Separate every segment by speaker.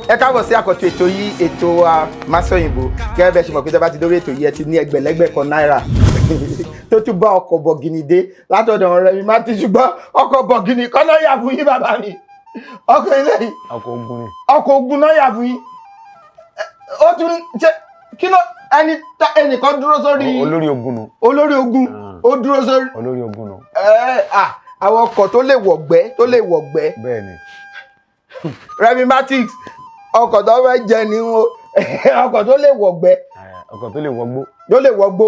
Speaker 1: ẹ káàbọ̀ sí àkọ́tún ètò yìí ètò Masọ̀yìnbó gẹ́gẹ́ bẹ́ẹ̀ ṣe mọ̀ pé tẹ́ bá ti dórí ètò yìí ẹ ti ní ẹgbẹ̀lẹ́gbẹ̀ kan náírà tó tún bá ọkọ̀ bọ̀gìnì dé látọ̀dọ̀ ọ̀rẹ́ mi má ti ṣùgbọ́n ọkọ̀ bọ̀gìnì kan náà yà fún yín bàbá mi ọkọ̀ eléyìí ọkọ̀ ogun náà yà fún yín ó tún ṣe kí ló ẹnìkan dúró sórí
Speaker 2: olórí ogun
Speaker 1: ó dúró sórí
Speaker 2: olórí ogun nù.
Speaker 1: àwọn ọkọ̀ tó lè wọ̀gbẹ́
Speaker 2: bẹ́ẹ̀ ni
Speaker 1: Remimatics ọkọ̀ tó fẹ́ jẹ ní wọn ọkọ̀ tó lè wọ̀gbẹ́
Speaker 2: ọkọ̀ tó lè wọgbó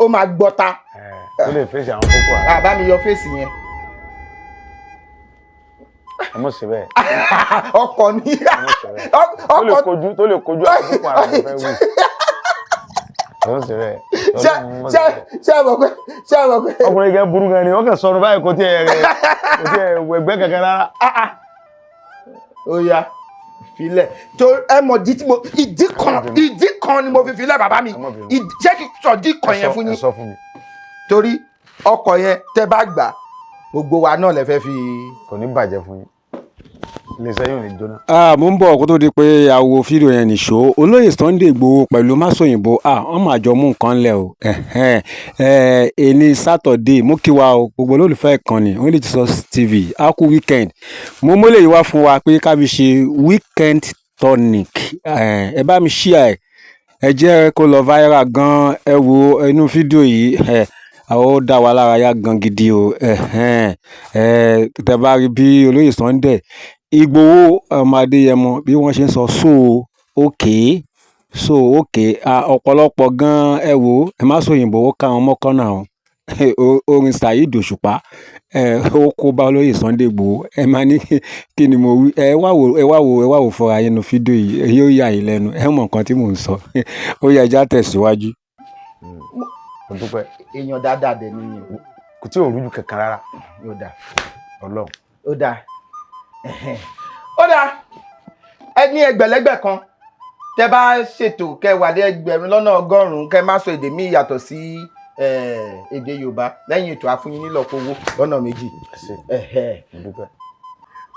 Speaker 1: ó máa gbọ́ta
Speaker 2: tó lè fèsì àwọn kókó àrà.
Speaker 1: bá mi yọ fèsì yẹn
Speaker 2: ọmọ sí bẹ́ẹ̀
Speaker 1: ọkọ̀ ní
Speaker 2: ọkọ̀ tó lè kojú àwọn kókó àrà ló fẹ́ wí. ọmọ sí bẹ́ẹ̀
Speaker 1: ṣé ẹ mọ̀ pé
Speaker 2: ọkùnrin gẹ́ burú gan ni wọ́n kàn sọ̀rọ̀ báyìí kò tí ẹ wẹ̀gbẹ́ kankan rárá.
Speaker 1: ó yá filẹ̀ tó ẹ mọ̀ ìdí kan ni mo fi filẹ̀ bàbá mi ṣé kí sọ dí kan yẹn fún yín torí ọkọ̀ yẹn tẹ́ bá gbà gbogbo wa náà lè fẹ́ fi.
Speaker 2: kò ní bàjẹ́ fún yín iléeṣẹ́ yóò ní jóná.
Speaker 3: mo ń bọ̀ kó tó di pé àwo fídíò yẹn nìṣó olóyè Sunday Igboho pẹ̀lú Masọ̀yìnbó wọ́n máa jọ mú nǹkan lẹ̀ o èní sátọ̀dé mú kí wa o gbogbo olólùfẹ́ ìkànnì Only Jesus TV a kú weekend mo mọ́lẹ̀ yìí wá fún wa pé ká fi ṣe weekend tonic ẹ bá mi share ẹ jẹ́ kó lọ viral gan ẹ wo inú fídíò yìí ó dá wa lára yá gan gidi o tẹ́ bá rí bí olóyè Sunday Igboho ọmọ Adéyẹmọ bí wọ́n ṣe ń sọ so okay ọ̀pọ̀lọpọ̀ gan ẹ wo ẹ Masọ̀yìnbó ó ká wọn mọ́kànnà orin Saheed Òṣùpá ó kó bá olóyè Sunday Igboho ẹ máa ní kí ni mo wí ẹ wá wò fọra yín nu fídíò yìí yóò yà yín lẹ́nu ẹ mọ̀ nǹkan tí mò ń sọ ó yẹ ẹja tẹ̀síwájú.
Speaker 2: mo dúpẹ́.
Speaker 1: èèyàn dáadáa dẹ̀ nìyẹn.
Speaker 2: kò tí ò rújú kankan rárá.
Speaker 1: yóò dáa.
Speaker 2: Ọlọ́run.
Speaker 1: ó dáa ẹ ní ẹgbẹ̀lẹ́gbẹ̀ kan tẹ́ bá ṣètò kẹ́ wà dé 1,000 kẹ́ má sọ èdè míì yàtọ̀ sí èdè Yorùbá lẹ́yìn ètò àfúnyín nílọ̀pọ̀wọ́ lọ́nà méjì.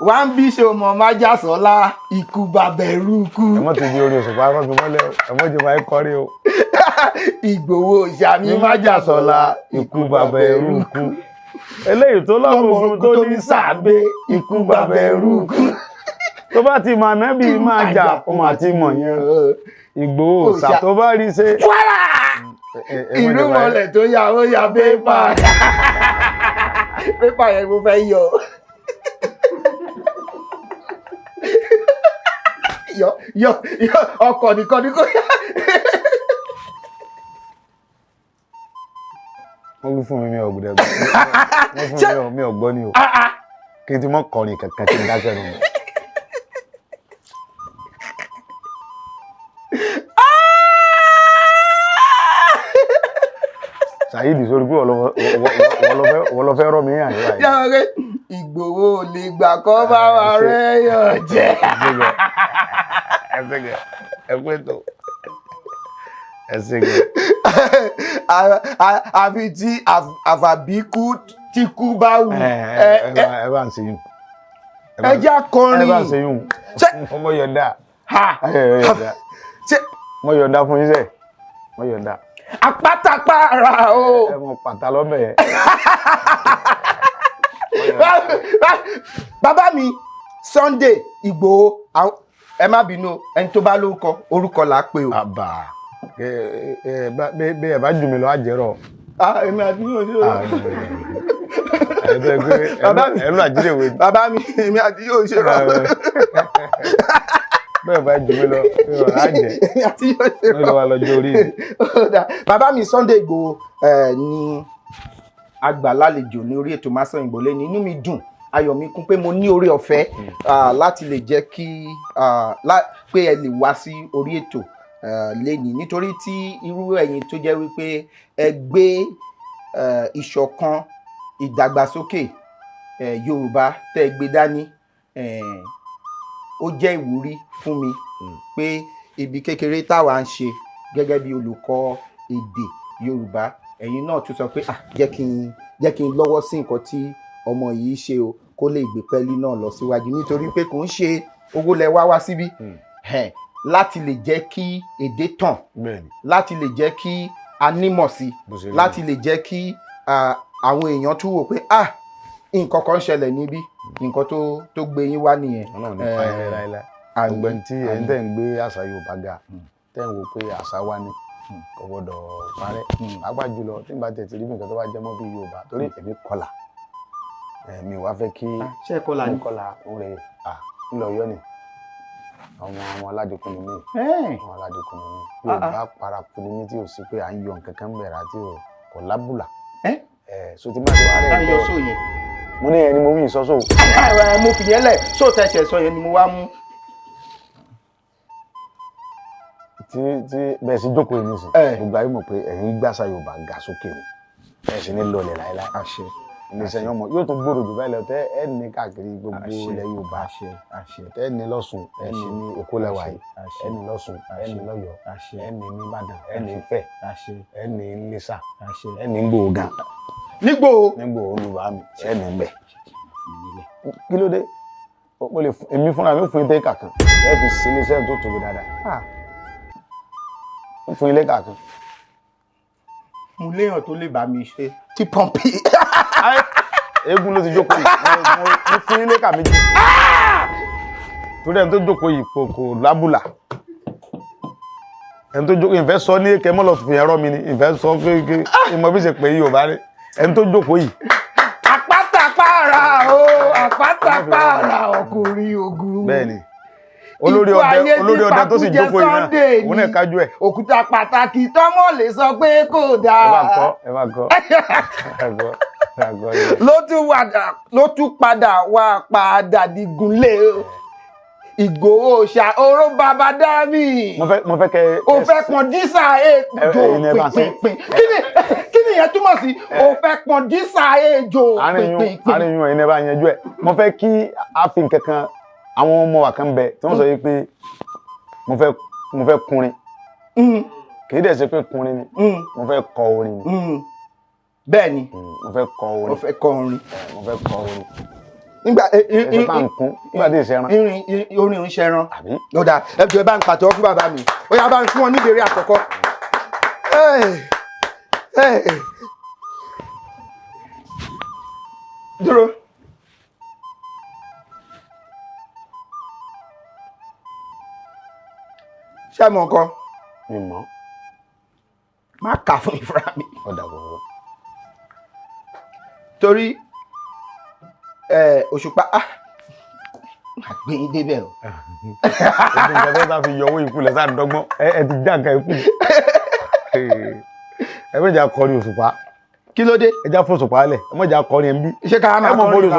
Speaker 1: wá ń bí ṣe ọmọ májàsọ́lá ikú bàbẹ̀rù kú.
Speaker 2: ẹ mọ̀ tó di orí Òṣùpá rán mi mọ́lẹ̀ ẹ mọ̀ jẹ́ máa ń kọ́rí o.
Speaker 1: Ìgbòho Ṣàmì májàsọ́lá
Speaker 2: ikú bàbẹ̀rù kú. eléyìí tó lọ́mọ tó ní sàbẹ̀ ikú bàbẹ̀rù kú. tó bá ti mọ̀ nábì máa jà ọmọ àti mọ̀ yẹn Ìgbòho ṣà tó bá rí ṣe.
Speaker 1: ìlú mọ̀lẹ̀ tó yà ó ya pépà yẹn mo fẹ́ yọ ọkọ̀ nìkan ní kò yá.
Speaker 2: wọ́n wí fún mi ò gbọ́dọ̀ gbọ́ wọ́n fún mi ò gbọ́ ni o kí n ti mọ́ kọrin kankan kí n dákẹ́ nù. Saheed sórí pé wọ́n lọ fẹ́ rọ́ mi yàn yín
Speaker 1: báyìí. Ìgbòho lè gbà kọ́ bá wa rẹ̀ yàn jẹ́. àfi tí àfàbíkú tí kú bá wù.
Speaker 2: ẹ bá ń ṣe yún.
Speaker 1: ẹ jẹ́ akọrin.
Speaker 2: ẹ bá ń ṣe yún. ọmọ yọ̀ǹda. mo yọ̀ǹda fún yín sẹ́ mo yọ̀ǹda.
Speaker 1: Àpátápàrà o.
Speaker 2: ẹ mọ pàtà lọ́bẹ̀ yẹn.
Speaker 1: bàbá mi Sunday Igboho ẹ má bínú ẹni tó bá orúkọ là á pè o.
Speaker 2: àbà ẹ bá jù mí lọ àjẹrọ.
Speaker 1: èmi àti yóò ṣe o.
Speaker 2: ẹnu àjílẹ̀wé.
Speaker 1: bàbá mi èmi àti yóò ṣe rọ.
Speaker 2: bẹ́ẹ̀ bá jù mí lọ àjẹ.
Speaker 1: àti yóò ṣe rọ.
Speaker 2: lọ́wọ́ lọ́jọ́ orí.
Speaker 1: bàbá mi Sunday Igboho ní agbàlálejò ní orí ètò Masọ̀yìnbó lẹ́ni inú mi dùn ayọ̀ mi kún pé mo ní oore ọ̀fẹ́ láti lè jẹ́ kí pé ẹ lè wá sí orí ètò lẹ́ni nítorí tí irú ẹ̀yin tó jẹ́ wípé ẹ gbé ìṣọ̀kan ìdàgbàsókè Yorùbá tẹ́ ẹ gbé dání ó jẹ́ ìwúrí fún mi pé ibi kékeré táwa ń ṣe gẹ́gẹ́ bí olùkọ́ èdè Yorùbá ẹ̀yin náà tún sọ pé jẹ́ kí n lọ́wọ́ sí nǹkan tí ọmọ yìí ṣe o kó lè gbé pẹ́ẹ́lí náà lọ síwájú nítorí pé kò ń ṣe owó lẹ wá síbí láti lè jẹ́ kí èdè tàn láti lè jẹ́ kí a nímọ̀ sí láti lè jẹ́ kí àwọn èèyàn tún wò pé nǹkan kan ṣẹlẹ̀ níbí nǹkan tó gbé yín wá nìyẹn.
Speaker 2: ọgbẹ́ni tí ẹ̀yin tẹ̀ ń gbé àṣà Yorùbá ga tẹ̀ ń wò pé àṣà wa ni kò gbọdọ̀ parẹ́ pàápàá jùlọ tí n bá tẹ̀ tí rí nǹkan tó bá jẹ́ mọ́ bí Yorùbá torí èmi kọlà mi wá fẹ́ kí
Speaker 1: ṣe kọlà ní
Speaker 2: kọlà ń rè ńlọ yọ ni àwọn aládìkún ni mí àwọn aládìkún ni mí Yorùbá paraku ni mí tí ò sí pé à ń yọ nǹkan kan bẹ̀rẹ̀ àti kò lábùlà so tí máa ti wá rẹ̀
Speaker 1: yọ sóò yẹn
Speaker 2: mo ní ẹni mo wí ìsọ́sọ́
Speaker 1: mo fi yẹn lẹ̀ sóò tẹ̀sẹ̀ sọ yẹn ni mo wá mú.
Speaker 2: tí bẹ́ẹ̀ sí jókòó yìí nísìn gbogbo ayé mọ̀ pé ẹ̀yin gbàṣà Yorùbá ga sókè ni ẹ̀ sì ní lọlẹ̀ láéláé
Speaker 1: àṣẹ
Speaker 2: iléeṣẹ́ yẹn mọ̀ yóò tún gbòòrò jù báyìí lọ tẹ́ ẹ̀ ní káàkiri gbogbo ilẹ̀ Yorùbá tẹ́ ẹ̀ ní lọ́sùn ẹ̀ ní ní Èkó lẹ́wà yìí ẹ̀ ní lọ́sùn ẹ̀ ní lọ́yọ̀ ẹ̀ ní ní Ìbàdàn ẹ̀ ní Ifẹ̀ ẹ̀ ní Iléṣà ẹ̀ ní Gbòògàn
Speaker 1: nígbò
Speaker 2: Olúwa mi ẹ̀ ní bẹ̀ kí ló dé ó lè èmi fúnra mi fún ilé kàkan ẹ̀ fi sí iléeṣẹ́ tó tóbi dáadáa fún ilé kàkan.
Speaker 1: mo léèyàn tó lè bá mi ṣe tí pọ́ǹpì.
Speaker 2: eégún ló ti jókòó yìí mo fún ilé kà méjì torí ẹni tó jókòó yìí kò lábùlà ẹni tó jókòó ìfẹ́ sọ ní èké mọ́lọ̀ fi ẹ̀rọ mi ni ìfẹ́ sọ kéèké ìmọ̀ bí ṣe pé Yorùbá rẹ̀ ẹni tó jókòó yìí.
Speaker 1: àpátápàrà ọkùnrin ogun.
Speaker 2: bẹ́ẹ̀ni olórí ọdẹ tó sì jókòó yìí náà òun náà kájú ẹ̀.
Speaker 1: òkúta pàtàkì tọ́mọ̀ lè sọ pé kò dáa.
Speaker 2: ẹ máa kọ́
Speaker 1: ló tún padà digunlé Ìgbòho ṣá oró bàbá dámì.
Speaker 2: mo fẹ́ kẹ́
Speaker 1: o fẹ́ pọn dísà ejò pínpín kí ni ìyẹn túmọ̀ sí o fẹ́ pọn dísà ejò pínpín.
Speaker 2: àárín yun ẹ̀yin ẹ bá yanjú ẹ̀ mo fẹ́ kí a fi nǹkan kan àwọn ọmọ wa kan bẹ tí wọ́n sọ yìí pé mo fẹ́ kunrin kì í dẹ̀ ṣe pé kunrin ni mo fẹ́ kọ orin ni.
Speaker 1: bẹ́ẹ̀ ni
Speaker 2: mo fẹ́ kọ orin.
Speaker 1: mo fẹ́ kọ orin.
Speaker 2: mo fẹ́ kọ orin.
Speaker 1: nígbà
Speaker 2: ẹsẹ̀ bá ń kún nígbà tí ìṣẹ́ran.
Speaker 1: orin ń ṣẹran. ó dáa ẹjọ́ ẹ bá ń pàtẹ́wọ́ fún bàbá mi ó yá bá ń fún wọn níbèrè àkọ́kọ́. dúró. ṣé mo kọ.
Speaker 2: mi mọ̀.
Speaker 1: má kà fún ìfura mi.
Speaker 2: ọ̀dà gbogbo.
Speaker 1: torí Òṣùpá àgbẹ̀yìn débẹ̀ o.
Speaker 2: ogun kan fẹ́ fi yọ owó ikú lẹ̀ sáà dọ́gbọ́n ẹ ti já nǹkan ikú. ẹ méjì akọrin Òṣùpá.
Speaker 1: kí ló dé.
Speaker 2: ẹ já fún Òṣùpá lẹ̀ ẹ méjì akọrin ẹ̀ ń bí.
Speaker 1: ṣé ká máa kọrin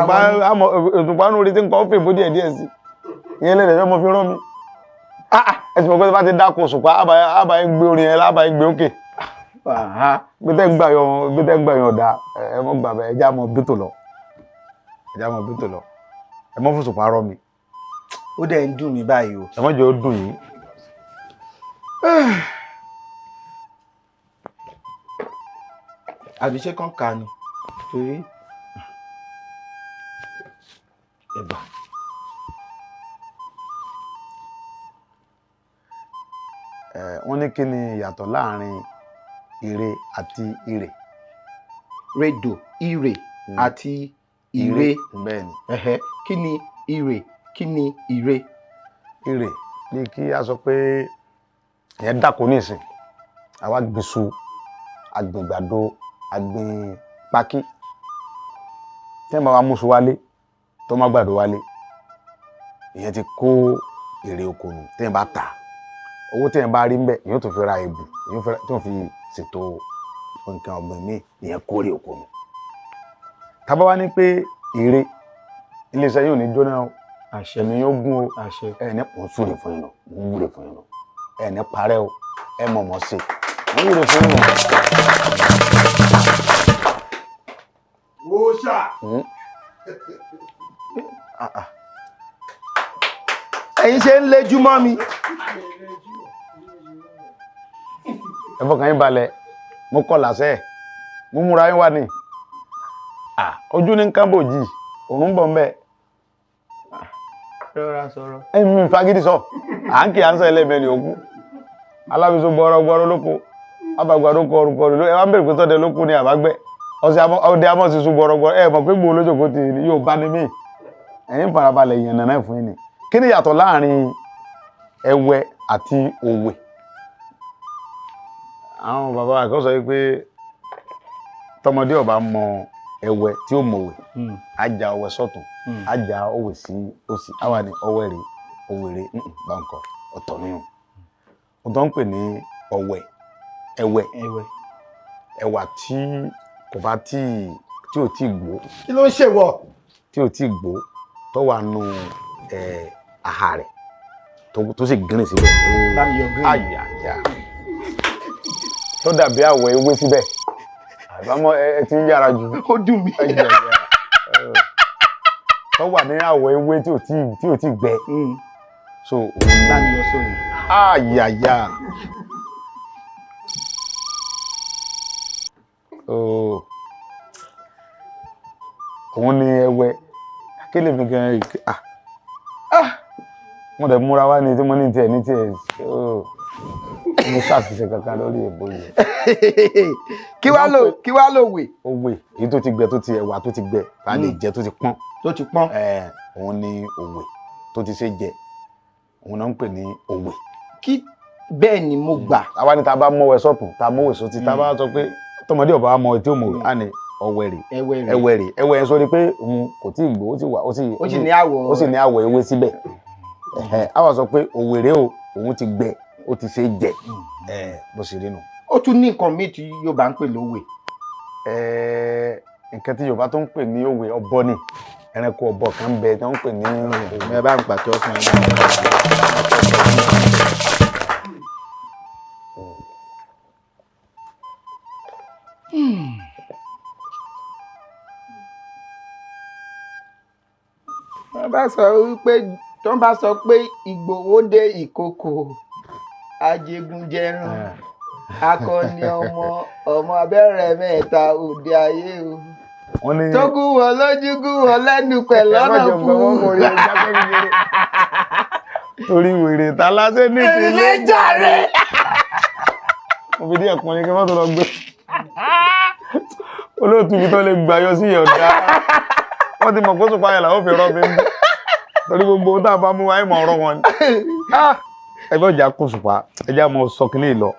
Speaker 2: Òṣùpá ní orí tí nǹkan fè bó díẹ̀ díẹ̀ sí ìyẹn lẹ́dẹ̀ẹ́ fẹ́ mo fi rán mi. ẹ ti mọ̀ pé bá ti dákun Òṣùpá àbáyé gbé orin yẹn lábàáyé gbé òkè. gbẹdẹ gbà yàn ọ̀dà ẹ mọ̀ gbà bẹ́ẹ̀ ẹ já mọ̀ bítò lọ. ẹ mọ̀ fún Òṣùpá rọ mi.
Speaker 1: ó dẹ̀ ń dùn mí báyìí o.
Speaker 2: ẹ mọ̀ jẹ́ ó dùn yín.
Speaker 1: àbí ṣé kàn ká ni torí ẹ̀bà.
Speaker 2: wọ́n ní kí ni ìyàtọ̀ láàrin ire àti ire.
Speaker 1: rédò ire àti ire.
Speaker 2: bẹ́ẹ̀ni.
Speaker 1: kí ni ire kí ni ire.
Speaker 2: ire bí kí a sọ pé ìyẹn dàkó nísìn àwa gbèsò àgbìngbàdo àgbìn pákí tí ẹ bá wa mùsùn wálé tó má gbàdo wálé ìyẹn ti kó èrè oko nù tí ẹ bá tà owó tí ẹ bá rí ń bẹ ìyẹn tó fi ra èbù ìyẹn tó fi ṣètò nǹkan ọ̀gbìn míì ìyẹn kórè oko nù. tábà wá ní pé èrè iléeṣẹ́ yóò ní jóná o ẹ̀mí yóò gún o ẹ̀ ní mò ń súre fún yín lọ mò ń wúre fún yín lọ ẹ̀ ní parẹ́ o ẹ̀ mọ̀ mọ̀ sí mò ń wúre fún yín lọ.
Speaker 1: Wòṣà. ẹ̀yin ṣe ń lejú mọ́ mi.
Speaker 2: ẹ fọkàn yín balẹ̀ mo kọ́ làṣẹ mo múra yín wá ní ojú ní kábòjì òun bọ̀ ń bẹ̀
Speaker 1: rọra sọ̀rọ̀.
Speaker 2: mi fagídí sọ à ń kì í ansọ ẹlẹ́mẹ̀ẹ́ni òkú alábìsọ gbọ́rọ̀gbọ́rọ̀ lóko abàgbàdo kọrùkọrù ẹ wá ń bèrè pé tọ́dẹ lóko ni àbágbẹ́ ọdẹ amọ̀ sí sún gbọ́rọ̀gbọ́rọ̀ ẹ mọ̀ pé gbòó lójókòó ti yóò bá ní mí ẹ̀yin farabalẹ̀ yẹn nàná fún yín ni kí ni yàtọ̀ láàrin ẹwẹ àti òwe àwọn bàbá àkọ́ sọ pé tọmọdé ọba mọ ẹwẹ tí ó mọ̀wé ajá ọwẹ sọ́tún ajá òwe sí òsì àwa ni ọwẹ rè òwèrè báńkọ ọ̀tọ̀ nìyẹn ọ̀tọ̀ ń pè ní ọwẹ ẹwẹ ẹwà tí kò bá tí ò tí gbó
Speaker 1: kí ló ń ṣèwọ
Speaker 2: tí ò tí gbó tó wà nù àhà rẹ̀ tó sì gírin síbẹ̀ àyàyà tó dàbí àwọ̀ ewé síbẹ̀ àbámọ́ ẹ ti ń yára jù
Speaker 1: ó dùn mí
Speaker 2: tó wà ní àwọ̀ ewé tí ò tí gbẹ so
Speaker 1: bá mi yọ sórí
Speaker 2: àyàyà òun ni ẹwẹ kí lè fi gan mo dẹ̀ múra wá ní tí mo ní tiẹ̀ mo ṣàṣìṣe kankan lórí èbó yìí.
Speaker 1: kí wá ló wè.
Speaker 2: òwe èyí tó ti gbẹ tó ti ẹwà tó ti gbẹ tá a lè jẹ tó ti pọ́n.
Speaker 1: tó ti pọ́n.
Speaker 2: òun ni òwe tó ti ṣe jẹ òun náà ń pè ní òwe.
Speaker 1: kí bẹ́ẹ̀ ni mo gbà.
Speaker 2: àwa ni tá a bá mọ̀wé sọ́tún tá a mọ̀wé sọ́tún tá a bá sọ pé tọmọdé ọba wa mọ etí òmòwé á ní ọwẹrì ẹwẹrì ẹwẹ yẹn sọ ni pé òun kò tí ì gbó ó sì ní àwọ̀ ewé síbẹ̀ àwa sọ pé òwèrè o òun ti gbẹ ó ti ṣe jẹ bó ṣe rí nu.
Speaker 1: ó tún ní nǹkan míì tí Yorùbá ń pè lówe.
Speaker 2: nǹkan tí Yorùbá tó ń pè ní òwe ọ̀bọ ni ẹranko ọ̀bọ kan bẹ tó ń pè ní
Speaker 1: ẹ bá ń pàtó ọkùnrin náà. wọ́n bá sọ pé Ìgbòho dé ìkòkò ajégunjẹrun akọni ọmọ abẹ́rẹ́ mẹ́ta òde ayé o tó gún wọn lójú gún wọn lẹ́nu pẹ̀lú ọ̀nà fún
Speaker 2: torí wèrè ta lásẹ̀ ní
Speaker 1: ilé jàre.
Speaker 2: mo fi díẹ̀ kún ní kí wọ́n tó lọ gbé olóòtú mi tó lè gbàyọ sí ọ̀dà wọ́n ti mọ̀ kó sùpá yẹn làwọn fi rọ́ mi ń bọ̀ torí gbogbo ohun tá a bá mú wa ẹ̀ mọ̀ ọ̀rọ̀ wọn ni ẹgbẹ́ ọjà kó sùpá ẹjẹ́ àmọ́ sọkínlẹ̀ lọ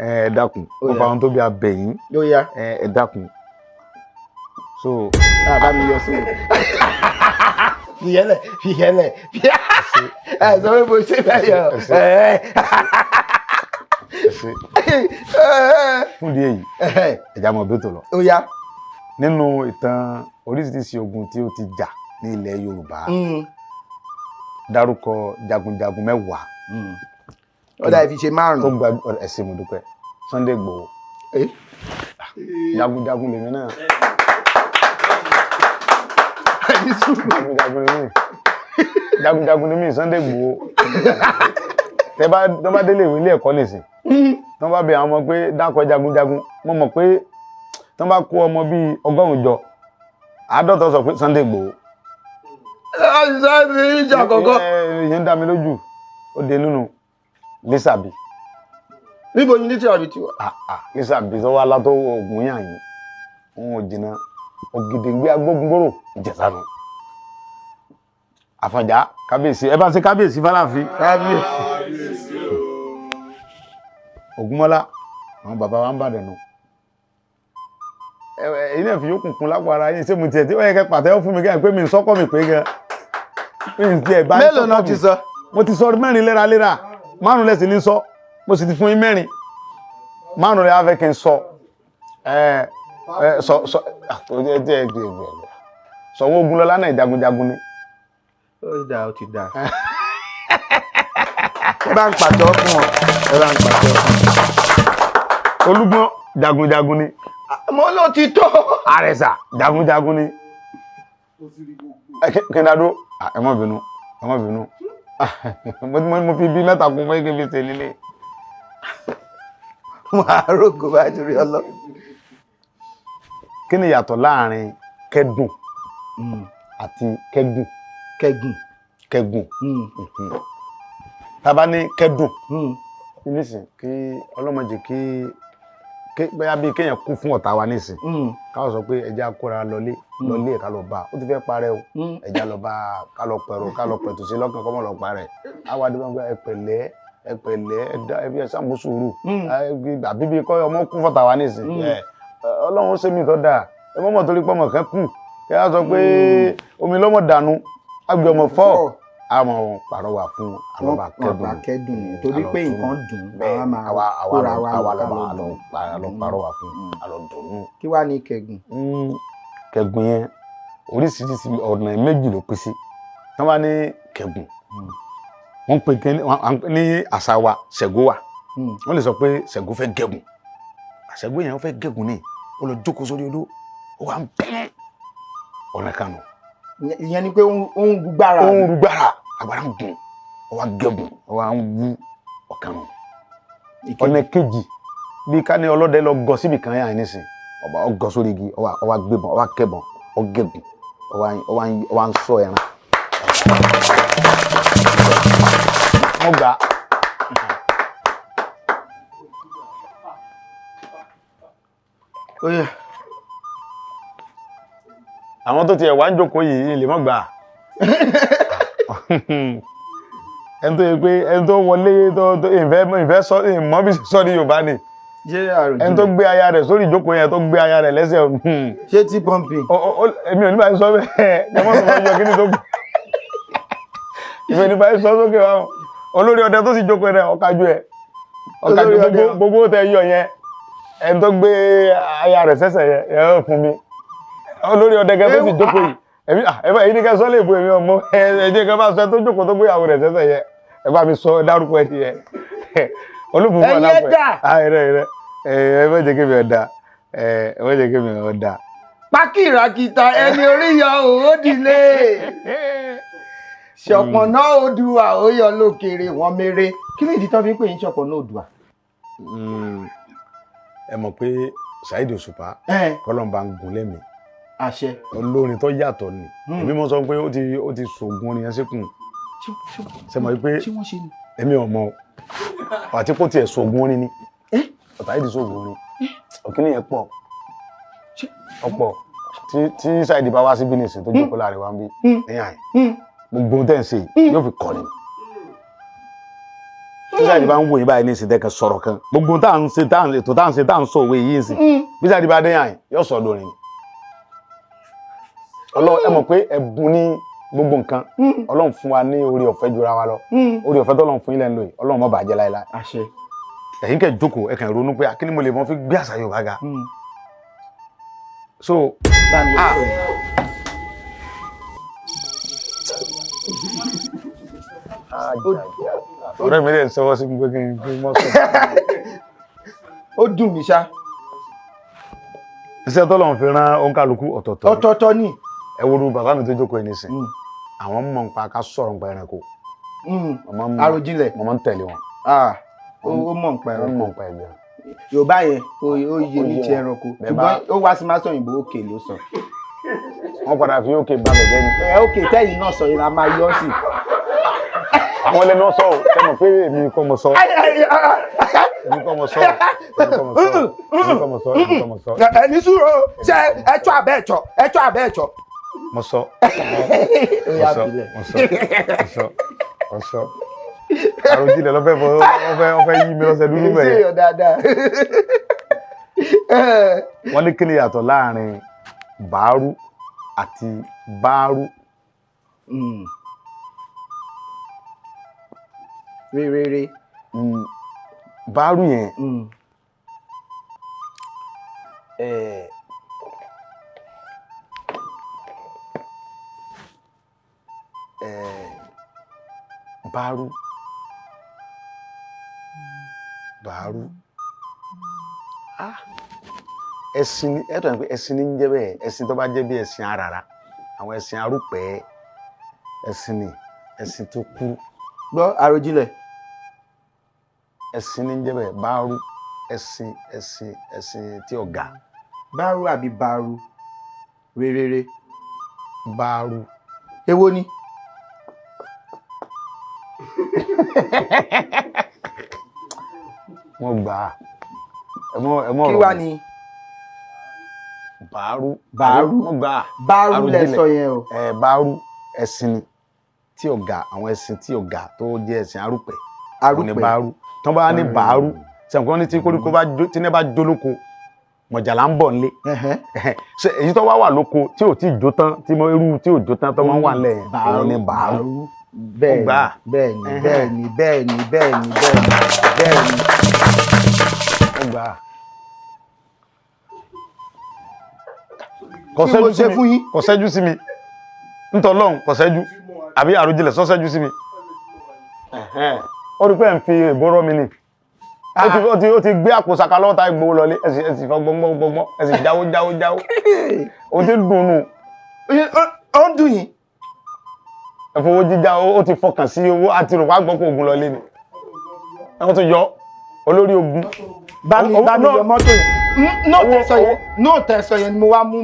Speaker 2: ẹ dákun ó fa ohun tó bí abẹ́yìn ẹ dákun so.
Speaker 1: bá mi yọ sí fìyẹ́lẹ̀ ẹ sọ pé mo ṣe bẹ́ẹ̀
Speaker 2: fún di èyí ẹ̀já mọ̀ bí ó tó lọ. nínú ìtàn oríṣiríṣi ogun tí ó ti jà ní ilẹ̀ Yorùbá dárúkọ jagunjagun 10.
Speaker 1: ọ̀dà ìfi ṣe 5.
Speaker 2: tó gba ẹ̀sìn mo dúpẹ́ Sunday Igboho jagunjagun lèmi náà jagunjagun lèmi Sunday Igboho tẹ́ bá délé ìwé ilé ẹ̀kọ́ nìsín tí wọ́n bá bẹ àwọn ọmọ pé dákọ̀ jagunjagun mo mọ̀ pé tí wọ́n bá kó ọmọ bíi 100 jọ 50 sọ pé Sunday Igboho.
Speaker 1: ìjà kọ̀ọ̀kan.
Speaker 2: ìyẹn ń dá mi lójú ó dé nínú Lísàbí.
Speaker 1: níbo ni Lísàbí ti wà.
Speaker 2: Lísàbí tó wá látó oògùn yàn yín òun ò jìnnà Ògìdìngbé agbógungbòrò Ìjẹ̀ṣà nù. Àfọ̀njá kábíyèsí ẹ bá ń ṣe kábíyèsí fáláàfin.
Speaker 1: kábíyèsí.
Speaker 2: Ògúnmọ́lá àwọn bàbá wa ń bàdàn nù. èyí náà fi yókùn kún lápò ara yín ṣé mo tiẹ̀ tí ó yẹ kẹ́ pàtẹ́wọ́ fún mi kẹ́ pé mi ń sọ́kọ́ mi pé gan.
Speaker 1: mélòó náà ti sọ.
Speaker 2: mo ti sọ 4 léraléra 5 lẹ́sìn ní sọ mo sì ti fún yín 4 5 rẹ̀ á fẹ́ kí n sọ sọ̀wọ́ Ògúnlọ́lá náà jagunjagun ni.
Speaker 1: ó dà ó ti dà. ẹ bá ń pàtó fún ọ.
Speaker 2: Olúgbọ́n jagunjagun ni.
Speaker 1: mo ló ti tó.
Speaker 2: Àrẹ̀sà jagunjagun ni. kí n dádó ẹ má bínú mo fi bí 3 kún fún kí n fi ṣe nílé.
Speaker 1: mo àrògò bá torí ọlọ.
Speaker 2: kí ni ìyàtọ̀ láàrin kẹ́dùn àti kẹ́gùn. kẹ́gùn tá a bá ní kẹ́dùn nísìn kí ọlọ́mọdé kí bóyá bíi kéèyàn kú fún ọ̀tá wa nísìn káwọn sọ pé ẹja kóra lọlé ká lọ bá ó ti fẹ́ parẹ́ o ẹja lọ bá ká lọ pẹ̀tù sí lọ́kàn kọ́mọ lọ parẹ́ àwọn adébọ̀n ẹ pẹ̀lẹ́ ẹbí ẹ sàmú sùúrù àbí bíi kọ́ ọmọ kú fọ́tà wa nísìn ọlọ́run ó ṣe mí tó dáa ẹ mọ́mọ́ torí pọ́mọ kan kù kí á sọ pé omi lọ́mọ dànù àgbẹ̀ ọmọ fọ́ àmọ́ pàrọwà fún àlọ́bà
Speaker 1: kẹ́dùn torí pé nǹkan dùn
Speaker 2: àwa lọ pàrọwà fún àlọ́dùnú.
Speaker 1: kí wàá ní kẹ́gùn.
Speaker 2: kẹ́gùn yẹn oríṣiríṣi ọ̀nà méjì ló pín sí wọ́n bá ní kẹ́gùn wọ́n pè ní àṣà wa ṣẹ̀gó wa wọ́n lè sọ pé ṣẹ̀gó fẹ́ gẹ̀gùn ṣẹ̀gó yẹn fẹ́ gẹ̀gùn ní ó lọ jókòó sórí odó ó wà ń bẹ́ẹ̀ ọ̀nà kanu.
Speaker 1: ìyẹn ni pé ó ń gbára.
Speaker 2: agbára ń gùn ó wà gẹ̀gùn ó wà ń wú ọ̀kan nù. ọ̀nà kejì bí ká ní ọlọ́dẹ lọ gọ síbi kan yà nísìn ọba ọgọ sórí igi ó wà gbébọn ó wà kẹbọn ó gẹ̀gùn ó wà ń sọ ẹran. mo gbà àwọn tó tiẹ̀ wá ń jókòó yìí lè mọ́ gbà ẹni tó yẹ pé ẹni tó wọlé tó ìfẹ́ sọ ìmọ̀ bí sọ ní Yorùbá ni ẹni tó gbé aya rẹ̀ sórí ìjókòó yẹn tó gbé aya rẹ̀ lẹ́sẹ̀
Speaker 1: ṣé tí pọ́ǹpì
Speaker 2: èmi ò ní báyìí sọ bẹ́ẹ̀ jẹ́mọ́ sọ yọ kí ni tó gbé ìfẹ́ ní báyìí sọ sókè wa olórí ọdẹ tó sì jókòó rẹ̀ ọ̀kájú ẹ̀ ọ̀kájú gbogbo tẹ yọ yẹn ẹni tó gbé aya rẹ̀ sẹ́sẹ̀ yẹn ẹ̀ fún mi olórí ọdẹ gẹ́gẹ́ tó sì jókòó yìí èyí ní ká sọ lè bu èmi ọmọ ẹ̀jẹ̀ kan bá sọ tó jókòó tó gbéyàwó rẹ̀ sẹ́sẹ̀ yẹ ẹ bá mi sọ dárúkọ ẹ̀ nìyẹn olúbùkún ọ̀làpẹ̀ rẹ̀ ẹ má jẹ́ kí mi ọ̀dà ẹ má jẹ́ kí mi ọ̀dà.
Speaker 1: pákìràkìtà ẹni orí yọ òódìlé ṣọ̀pọ̀nà Oòduà ó yọ lókèrè wọn mèrè kí ni ìdí tó fi ń pè yín ṣọ̀pọ̀nà Oòduà.
Speaker 2: ẹ mọ̀ pé Saheed Òṣùpá kọ́lọ́mbà ń gun lẹ́mìí
Speaker 1: àṣẹ
Speaker 2: olórin tó yàtọ̀ ni èmi mọ̀ sọ pé ó ti sògùn orin yẹn síkùn ṣe mọ̀ pé èmi ò mọ̀ àti kó tiẹ̀ sògùn orin ni ọ̀tá yìí ti sògùn orin òkìní yẹn pọ̀ ọ̀pọ̀ tí Saheed bá wá sí bínísì tó jókòó láàrin wa ń bí ẹ̀yìn àyè gbogbo ohun tẹ́ ń ṣe yóò fi kọ́ ni tí Saheed bá ń wòye báyìí ní ìsìntẹ́ kan sọ̀rọ̀ kan gbogbo tá à ń ṣe tá à ń sọ òwe yìí ń sìn bí Saheed bá dé àyè yóò sọ lórin ni. Ọlọ́run ẹ mọ̀ pé ẹ̀bùn ní gbogbo nǹkan Ọlọ́run fún wa ní orí ọ̀fẹ́ jura wa lọ orí ọ̀fẹ́ tó Ọlọ́run fún ilẹ̀ ń lò yìí Ọlọ́run má bàjẹ́ láéláé.
Speaker 1: àṣẹ.
Speaker 2: ẹ̀yin kẹ́ jókòó ẹ kàn ronú pé kí ni mo lè mọ fi gbé àṣà Yorùbá ga. so ọ̀rẹ́ mi lè sọwọ́ sí gbogbo kí n mọ́ sọ.
Speaker 1: ó dùn mí ṣá.
Speaker 2: iṣẹ́ tọ́lọ́run fi rán òǹkàlùkù
Speaker 1: ọ̀tọ̀ọ̀tọ̀ ni.
Speaker 2: ẹ wo bàbá mi tó jókòó ẹni sìn àwọn mọ̀ nípa ká sọ̀rọ̀ nípa ẹranko.
Speaker 1: àròjinlẹ̀
Speaker 2: mo máa ń tẹ̀lé wọn.
Speaker 1: ó mọ̀ nípa ẹranko.
Speaker 2: ó mọ̀ nípa ẹgbẹ́.
Speaker 1: Yorùbá yẹn ó yé ní ti ẹranko ṣùgbọ́n ó wá sí máa sọ òyìnbó òkè ló sọ.
Speaker 2: wọ́n padà fi òkè bá bẹ̀jẹ̀ ni.
Speaker 1: òkè tẹ́yìn náà sọ yìí la máa yọ sí.
Speaker 2: àwọn ẹlẹ́nu sọ ọ́ tẹ́mọ̀ pé èmi kọ́ mo sọ. èmi kọ́ mo sọ.
Speaker 1: ẹni sùúrù ṣe ẹ̀tọ́ abẹ́ ẹ̀tọ́.
Speaker 2: mo sọ. mo sọ. àròjinlẹ̀ lọ́fẹ́ ọfẹ́ yí mi lọ́sẹ̀ dúdú bẹ́ẹ̀. wọ́n ní kí ni yàtọ̀ láàrin bàárù àti báárù.
Speaker 1: rere.
Speaker 2: báárù yẹn báárù ẹ̀sìn ẹ̀tọ́ pé ẹ̀sìn ní ń jẹ́ bẹ́ẹ̀ ẹ̀sìn tó bá jẹ́ bí ẹ̀sìn aràrá àwọn ẹ̀sìn arúpẹ́ ẹ̀sìn ni ẹ̀sìn tó kú.
Speaker 1: gbọ́ àròjinlẹ̀.
Speaker 2: ẹ̀sìn ní ń jẹ́ bẹ́ẹ̀ báárù ẹ̀sìn tí ọ̀gá.
Speaker 1: báárù àbí báárù rere.
Speaker 2: báárù.
Speaker 1: èwo ni.
Speaker 2: Wọ́n gbà á. Ẹmọ́
Speaker 1: kí wá ni
Speaker 2: bàárù.
Speaker 1: Bàárù.
Speaker 2: Wọ́n gbà á.
Speaker 1: bàárù lẹ sọ yẹn o.
Speaker 2: Bàárù ẹ̀sìn ni tí ọ̀gá àwọn ẹ̀sìn tí ọ̀gá tó jẹ́ ẹ̀sìn arúpẹ̀.
Speaker 1: Arúpẹ̀.
Speaker 2: Wọ́n ní bàárù. Tán bá ní bàárù. Sẹ̀ǹkọ́ ní tí koríko bá jó tí ní bá jó lóko mọ̀jàlá ń bọ̀ nílé. Èyí tó wá lóko tí ò tí ì jó tán tí mo irú tí ò jó tán tó máa ń wà nílẹ̀ yẹn. Wọ́n ní bàárù.
Speaker 1: Bẹ́ẹ̀ni bẹ́ẹ̀ni bẹ́ẹ̀ni bẹ́ẹ̀ni bẹ́ẹ̀ni bẹ́ẹ̀ni.
Speaker 2: Wọ́n gbà á.
Speaker 1: Kí mo ṣe fún yín?
Speaker 2: Kò ṣẹ́jú sí mi. Ntọ́lọ́hun kò ṣẹ́jú. Àbí àròjinlẹ̀ sọ ṣẹ́jú sí mi. Ó rí pé ẹ̀ ń fi ìbóró mi ni. Ó ti gbé àpò saka lọ́ta ìgbòho lọlé. Ẹ̀sì fọ́ gbọ́ngbọ́ngbọ́ngbọ́n. Ẹ̀sì jáwó. Ó ti dùn nù.
Speaker 1: Ó ń dùn yín.
Speaker 2: Ẹ̀fọwọ́ jíjá ó ti fọkàn sí owó àti rò wá gbọ́pọ̀ ogun lọlé ni. Wọ́n tún yọ olórí ogun.
Speaker 1: Bá mi yọ mọ́tò yẹn. Nóò tẹ̀sọ yẹn ni mo wá mú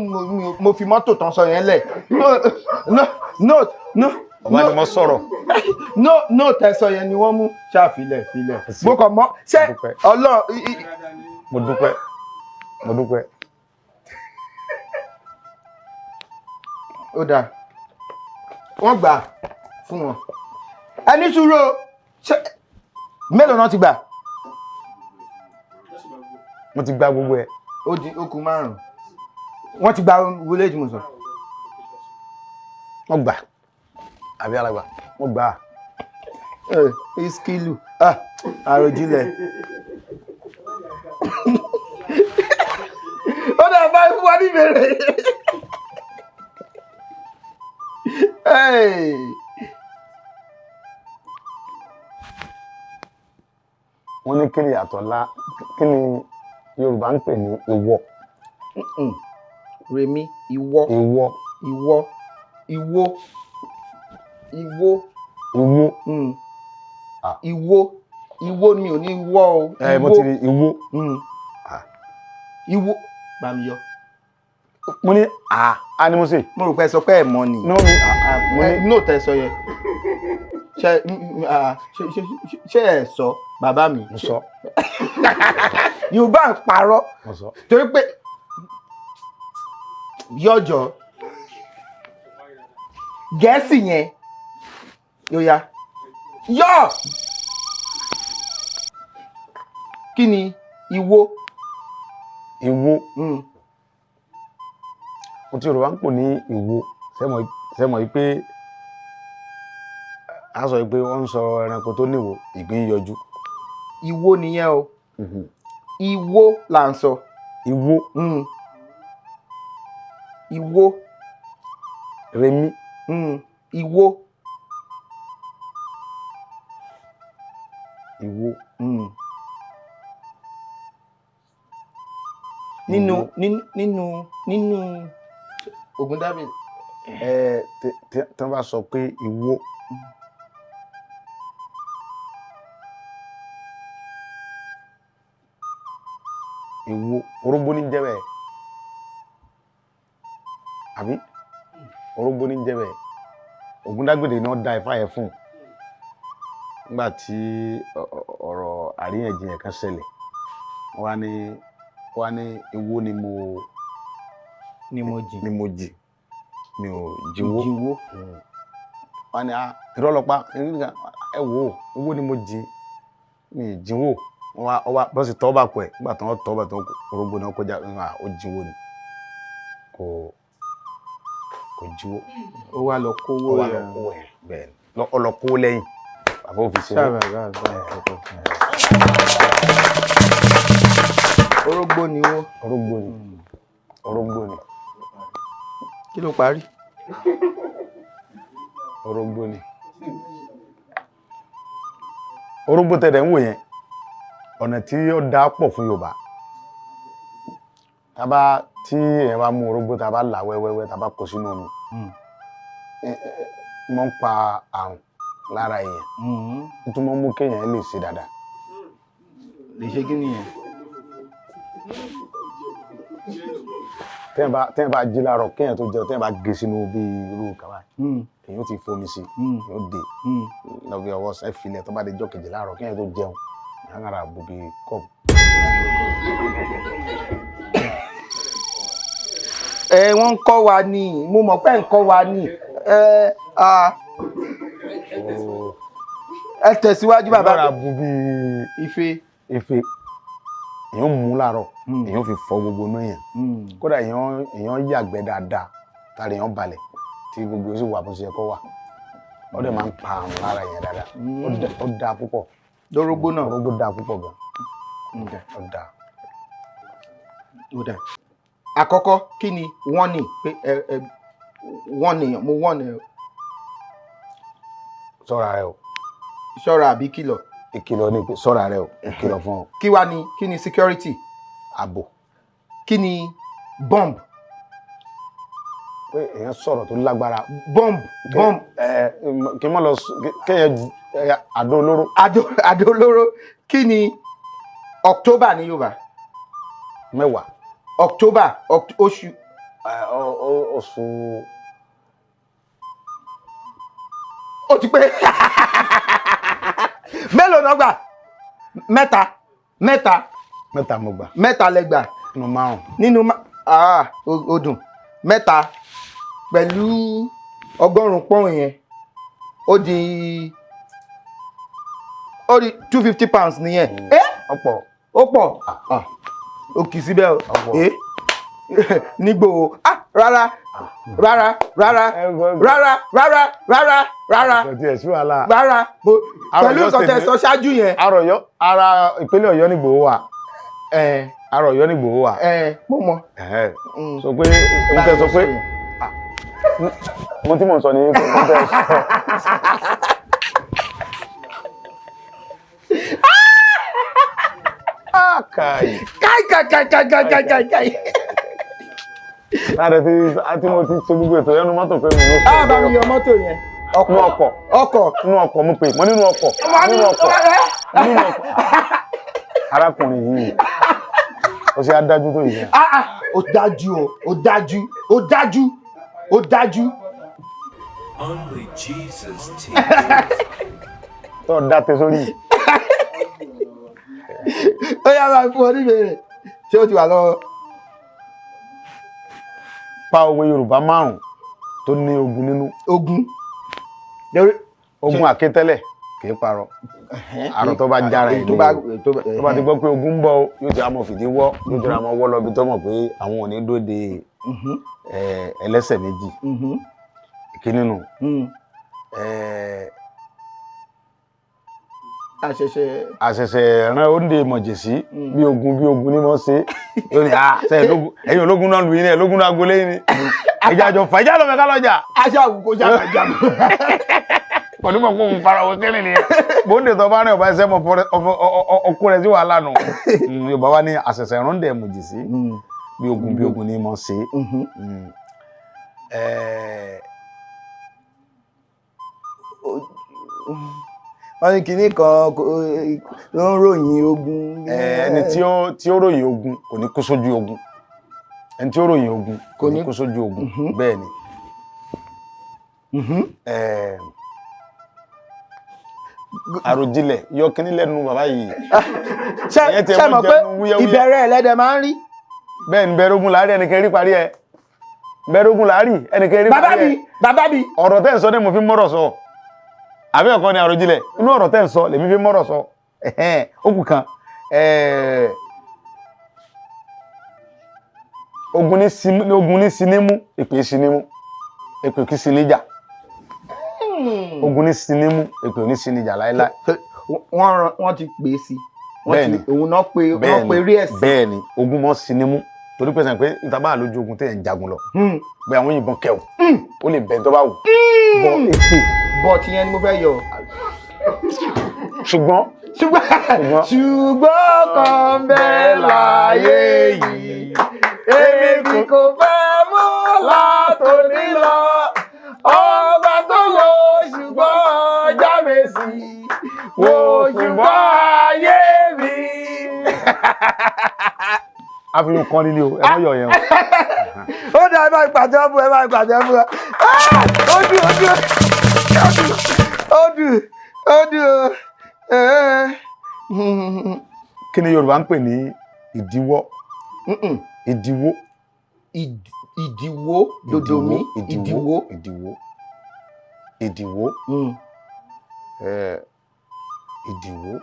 Speaker 1: mo fi mọ́tò tán sọ yẹn lẹ̀.
Speaker 2: Ọba ni mo sọ̀rọ̀.
Speaker 1: Nóò tẹ̀sọ yẹn ni wọ́n mú ṣáàfilẹ̀ filẹ̀. Mo kàn mọ́ ṣé Ọlọ́run.
Speaker 2: Mo dúpẹ́.
Speaker 1: Ó dáa. Wọ́n gbà fún wọn. Ẹni sùúrù mélòó náà ti gbà?
Speaker 2: Wọ́n ti gba gbogbo ẹ̀.
Speaker 1: Ó di okùn 5. Wọ́n ti gba wọlé ìjùmọ̀.
Speaker 2: Wọ́n gbà. Àbí alàgbà. Wọ́n gbà.
Speaker 1: Iskilu. Àròjinlẹ̀. Ó dà bá fún wa ní ìbéèrè.
Speaker 2: Wọ́n ní kí ni yàtọ̀ kí ni Yorùbá ń pè ní ìwọ.
Speaker 1: Rèmí ìwọ.
Speaker 2: Ìwọ.
Speaker 1: Ìwọ. Ìwọ. Ìwọ.
Speaker 2: Ìwọ.
Speaker 1: Ìwọ. Ìwọ mi ò ní wọ́ o.
Speaker 2: Mo ti rí ìwọ.
Speaker 1: Ìwọ. Bá mi yọ.
Speaker 2: Mo ní a ni mo ṣe.
Speaker 1: Mo rò pé sọ pé ẹ̀ mọ́ ni. Nóò tẹ́ sọ yẹn. Ṣé ẹ sọ bàbá mi?
Speaker 2: Mo sọ.
Speaker 1: Yorùbá ń parọ́.
Speaker 2: Mo sọ.
Speaker 1: Torí pé yọjọ Gẹ̀ẹ́sì yẹn yóò ya yọ kí ni ìwọ?
Speaker 2: Ìwọ. Mo ti Yorùbá ń pò ní ìwọ sẹ́mọ̀ yìí pé a sọ pé wọ́n ń sọ ẹranko tó níwò ìgbín yọjú.
Speaker 1: Ìwọ nìyẹn o. Ìwọ là ń sọ.
Speaker 2: Ìwọ.
Speaker 1: Ìwọ.
Speaker 2: Rèmí.
Speaker 1: Ìwọ.
Speaker 2: Ìwọ.
Speaker 1: Nínú Ògún David.
Speaker 2: Tí wọ́n bá sọ pé ìwọ. Ìwọ orógbó ní jẹ́ bẹ́ẹ̀. Àbí orógbó ní jẹ́ bẹ́ẹ̀. Ògúndágbèdè náà da Ifá yẹn fún nígbà tí ọ̀rọ̀ àríyànjiyàn kan ṣẹlẹ̀. Wọ́n wá ní ìwọ ni mo jì mi ò jíwó. Wọ́n ní irọ́ ló pa ẹ wò ó ìwọ ni mo jì mi ì jíwó. Wọ́n wá bọ́sì tọ́ bá pẹ̀ nígbà tí wọ́n tọ́ bá tán orógbó náà kọjá ó jíwó ni kò jíwó.
Speaker 1: Ó wá lọ kówó
Speaker 2: yẹn bẹ́ẹ̀ ọ lọ kówó lẹ́yìn bàbá òfin ṣe.
Speaker 1: Orógbó ni wó.
Speaker 2: Orógbó ni.
Speaker 1: Kí ló parí?
Speaker 2: Orógbó ni. Orógbó tẹ̀lé ń wò yẹn ọ̀nà tí ó dá pọ̀ fún Yorùbá. Tí èèyàn bá mú orógbó tá a bá là wẹ́wẹ́wẹ́ tá a bá kó sínú omi mọ́ ń pa àrùn lára èèyàn tó mọ́ mú kéèyàn lè ṣe dáadáa.
Speaker 1: Lè ṣe kí nìyẹn?
Speaker 2: Téèyàn bá jí láàárọ̀ kéèyàn tó jẹun téèyàn bá gé sínú bí irú kàwá èyàn ti fomi sí yóò dé lọ́bí ọwọ́ ẹ filẹ̀ tó bá dé jọ́ kejì láàárọ̀ kí ẹ tó jẹun ìyá kára bùbí kọ́ọ̀bù.
Speaker 1: Wọ́n ń kọ́ wa ni mo mọ̀ pé ń kọ́ wa ni ẹ tẹ̀síwájú bàbá.
Speaker 2: kára bùbí
Speaker 1: ife
Speaker 2: èyàn mú láàárọ̀ èyàn fi fọ gbogbo inú yẹn kódà èyàn yàgbẹ́ dáadáa tàbí èyàn balẹ̀ tí gbogbo oṣù wà bó ṣe kọ́ wà ó dẹ̀ máa ń pa àrùn lára yẹn dáadáa ó dáa púpọ̀.
Speaker 1: lórógbó náà
Speaker 2: orógbó dáa púpọ̀ gan ó dáa.
Speaker 1: àkọ́kọ́ kí ni wọ́n ní pé wọ́n nìyàn mo wọ́n ní
Speaker 2: ṣọ́ra rẹ o.
Speaker 1: ṣọ́ra àbí kìlọ̀.
Speaker 2: ìkìlọ̀ ni pé ṣọ́ra rẹ o ìkìlọ̀ fún ọ.
Speaker 1: kí ni security.
Speaker 2: ààbò.
Speaker 1: kí ni bomb.
Speaker 2: pé èèyàn sọ̀rọ̀ tó lágbára.
Speaker 1: bomb.
Speaker 2: kí n mọ̀ lọ kéèyàn àdó olóró.
Speaker 1: àdó olóró kí ni October ní Yorùbá.
Speaker 2: 10.
Speaker 1: October oṣù.
Speaker 2: oṣù.
Speaker 1: ó ti pé mélòó náà gbà. mẹ́ta
Speaker 2: mo gbà.
Speaker 1: mẹ́ta lẹ gbà.
Speaker 2: nínú 5.
Speaker 1: ó dùn. mẹ́ta pẹ̀lú 100 pọ́ùn yẹn ó di 250 pounds nìyẹn.
Speaker 2: ọ̀pọ̀.
Speaker 1: ó pọ̀ ó kì í síbẹ̀ o. nígbò rárá. pẹ̀lú nǹkan tẹ́ sọ ṣáájú yẹn.
Speaker 2: ara ìpínlẹ̀ Ọ̀yọ́ nígbò wà. ara Ọ̀yọ́ nígbò wà.
Speaker 1: mo mọ̀.
Speaker 2: sọ pé mo tẹ sọ pé mo tí mo sọ ní mo tẹ sọ. Kai. Láàrẹ̀ tí mo ti ṣe gbogbo ètò ẹnu mọ́tò pé mi ló
Speaker 1: sọ. Bá mi yọ mọ́tò yẹn.
Speaker 2: Nínú ọkọ̀ mo pè mọ́ nínú ọkọ̀. Arákùnrin yìí ó ṣe adájú tó yìí.
Speaker 1: Ó dájú.
Speaker 4: Only Jesus TV.
Speaker 2: Tó dáte sórí.
Speaker 1: Ó yá máa fún ọ níbẹ̀rẹ̀. Ṣé ó ti wà lọ́wọ́?
Speaker 2: Pa òwe Yorùbá 5 tó ní ogun nínú. Ogun àkétẹ́lẹ̀ kìí parọ́. Àrọ̀ tó bá jára ẹ̀ ní tó bá ti gbọ́ pé ogun ń bọ̀ yóò ti àmọ́ fìdí wọ́ yóò ti àmọ́ wọ́ lọ bí tó mọ̀ pé àwọn ò ní dóde ẹlẹ́sẹ̀ méjì. Ìkíní nù. Àṣẹ̀ṣẹ̀ rán oúnjẹ mọ̀jẹ̀sí bí ogun ní mọ́ sí yóò ní ẹ̀yìn ológun náà lù yín ní ẹ̀lógún náà gbolé ní ẹjá jọ fà ìjà lọ mẹ́ká lọ́jà
Speaker 1: aṣá àwùkó jágbàjá
Speaker 2: pẹ̀lú mọ̀ fún farawé kẹ́lẹ̀ ni bóńdè tó bá rìn ọba ẹsẹ̀ mọ̀ ọkọ rẹ̀ sí wàhálà nù Yorùbá wá ní àṣẹ̀ṣẹ̀ rán oúnjẹ mọ̀jẹ̀sí bí ogun ní mọ́ sí.
Speaker 1: wọ́n ní kinní kan ló ń ròyìn ogun.
Speaker 2: ẹni tí ó ròyìn ogun kò ní kó sójú ogun ẹni tí ó ròyìn ogun kò ní kó sójú ogun bẹ́ẹ̀ ni. Àròjinlẹ̀ yọ kíní lẹ́nu bàbá yìí.
Speaker 1: ṣé mọ̀ pé ìbẹ̀rẹ̀ ẹlẹ́dẹ̀ máa ń rí.
Speaker 2: bẹ́ẹ̀ ni bẹ̀rẹ̀ ogun láàárín ẹnìkan rí parí ẹ bẹ̀rẹ̀ ogun láàárín ẹnìkan rí parí ẹ.
Speaker 1: bàbá mi.
Speaker 2: ọ̀rọ̀ tẹ́ ń sọ ní mo fi mọ́rọ̀ sọ. Àbí ọ̀kan ni Àròjinlẹ̀ inú ọ̀rọ̀ tẹ́ ń sọ lèmi fi mọ́rọ̀ sọ okùn kan ogun ní sinimu èpè sinimu èpè kí sinija ogun ní sinimu èpè ní sinija láíláí.
Speaker 1: wọ́n ti pè é sí
Speaker 2: bẹ́ẹ̀ni
Speaker 1: òun náà pé rí ẹ̀sìn.
Speaker 2: bẹ́ẹ̀ni ogun mọ́ sinimu torí pé sàn pé ìtàbá lójú ogun tẹ̀ ń jagun lọ pé àwọn yìnbọn kẹwù ó lè bẹ̀ tó bá wù bọ́ èpè.
Speaker 1: Bọ̀ tí yẹn ni mo fẹ́ yọ.
Speaker 2: Ṣùgbọ́n
Speaker 1: kan bẹ́ẹ̀ láyé yìí, èmi kò fẹ́ mọ́ látòní lọ, ọba tó wo ṣùgbọ́n ọjà mèsì, wo ṣùgbọ́n ayé mi.
Speaker 2: àfihàn kan nílé o ẹ mọ yọ yẹn o.
Speaker 1: Ó dá ẹ bá ìpàdé ọ̀bù ẹ bá ìpàdé ọ̀bù ẹ. Ó dùn.
Speaker 2: Kí ni Yorùbá ń pè ní ìdíwọ́? Ìdíwọ́.
Speaker 1: Ìdíwọ́ dòdòmí. Ìdíwọ́.
Speaker 2: Ìdíwọ́. Ìdíwọ́. Ìdíwọ́.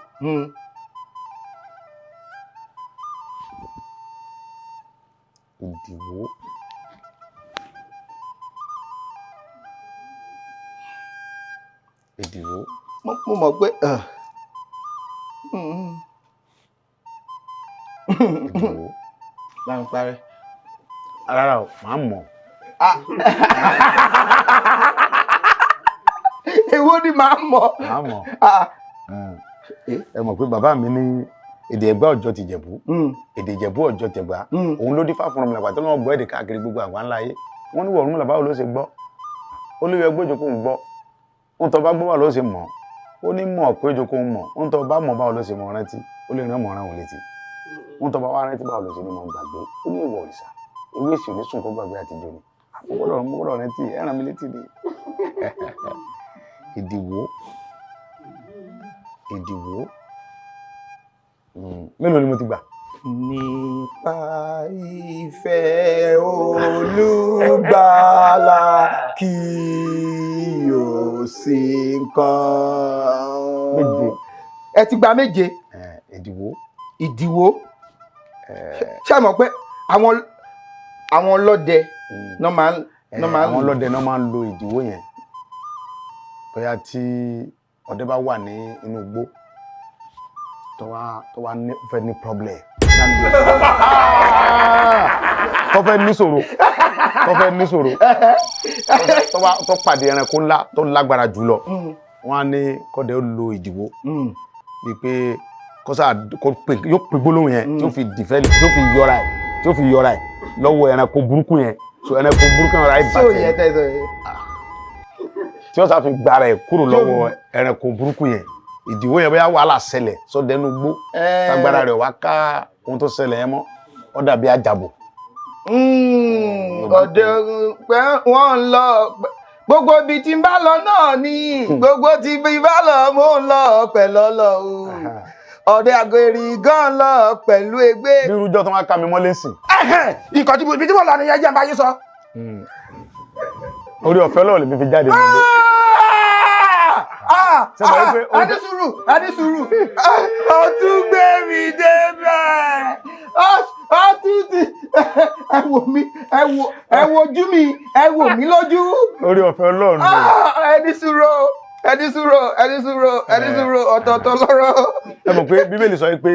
Speaker 2: Ìdíwọ́.
Speaker 1: Mo mọ̀ pé
Speaker 2: Ìdíwọ́.
Speaker 1: bá ń parẹ́.
Speaker 2: Rárá o, màá mọ̀.
Speaker 1: Èwo ni màá mọ̀?
Speaker 2: Màá mọ̀. Ẹ mọ̀ pé bàbá mi ní èdè Ẹ̀gbá Ọ̀jọ́ ti Jẹ̀bú, èdè Ìjẹ̀bú Ọ̀jọ́ tẹ̀gbá, òun ló dífá fún ọmọ ìlàpàá tó lọ́wọ́ gbọ́ èdè káàkiri gbogbo àgbà ńlá ayé. Wọ́n ní Ọ̀rúnmìlà báwo ló ṣe gbọ́? Olóyè ẹgbẹ́ òjò kò ń gbọ́. Wọ́n tọ́ bá gbọ́ wà ló ṣe mọ̀. Ó ní mọ̀ pé òjò kò ń mọ̀. Wọ́n tọ́ bá mọ̀ báwo ló ṣe mọ̀ rántí. Ó lè rán mọ̀ rán òun létí. Wọ́n tọ́ bá wá rántí báwo ló ṣe ní mọ̀ gbàgbé. Ó ní ìwọ òrìṣà. Ewé èsì ò ní sùn kó gbàgbé àtijọ́ ni. Mo gbọ́dọ̀ rántí ẹ rán mi létí ni. Ìdíwọ́. Ìdíwọ́. Mélòó ni mo ti gbà?
Speaker 1: Nípa ìfẹ́ Olùgbàlà kí o sì nǹkan.
Speaker 2: Méje.
Speaker 1: Ẹ ti gba méje.
Speaker 2: Ìdíwọ́.
Speaker 1: Ìdíwọ́. Ṣé mọ̀ pé àwọn ọlọ́dẹ náà máa ń
Speaker 2: àwọn ọlọ́dẹ náà máa ń lo ìdíwọ́ yẹn. Bóyá tí ọdẹ bá wà ní inú igbó tó wá fẹ́ ní problem. Tó fẹ́ ní ṣòro. Tó pàdé ẹranko ńlá tó lágbára jùlọ. Wọ́n á ní kọ́dẹ̀ ó lo ìdíwọ́. Bí pé yóò pè gbólóhùn yẹn tí ó fi dìfẹ́lì tí ó fi yọra ẹ̀ lọ́wọ́ ẹranko burúkú yẹn. So ẹranko burúkú yẹn ra ìbàjẹ́. Tí ó sá fi gbára ẹ̀ kúrò lọ́wọ́ ẹranko burúkú yẹn. Ìdíwọ́ yẹn bóyá wàhálà ṣẹlẹ̀ sọ́dẹ̀ẹ́nu gbó. Tágbára rẹ̀ wá ká ohun tó ṣẹlẹ̀ yẹn mọ́. Ó dàbí àjàbò.
Speaker 1: Ọ̀dẹ̀ pé wọ́n ń lọ gbogbo ibi tí ń bá lọ náà ni gbogbo tí bí bá lọ mò ń lọ pẹ̀lú ọlọ́run. Ọ̀dẹ̀ àgèrè gan lọ pẹ̀lú egbé.
Speaker 2: Bí irújọ́ tó máa ká mi mọ́lé sìn.
Speaker 1: Ikọ̀ tí ibi tí mo lọ nìyẹn jẹ́ báyìí sọ.
Speaker 2: Orí ọ̀fẹ́ lọ́wọ́ lè mi fi jáde nílé.
Speaker 1: Adé sùúrù. Ó tún gbé mi débẹ̀. Ó tún ti ẹ wò mí, ẹ wo ojú mi, ẹ wò mí lójú.
Speaker 2: Orí ọ̀fẹ́ Ọlọ́run ni.
Speaker 1: Ẹni sùúrù, ọ̀tọ̀ọ̀tọ̀ lọ́rọ̀.
Speaker 2: Ẹ mọ̀ pé Bíbélì sọ pé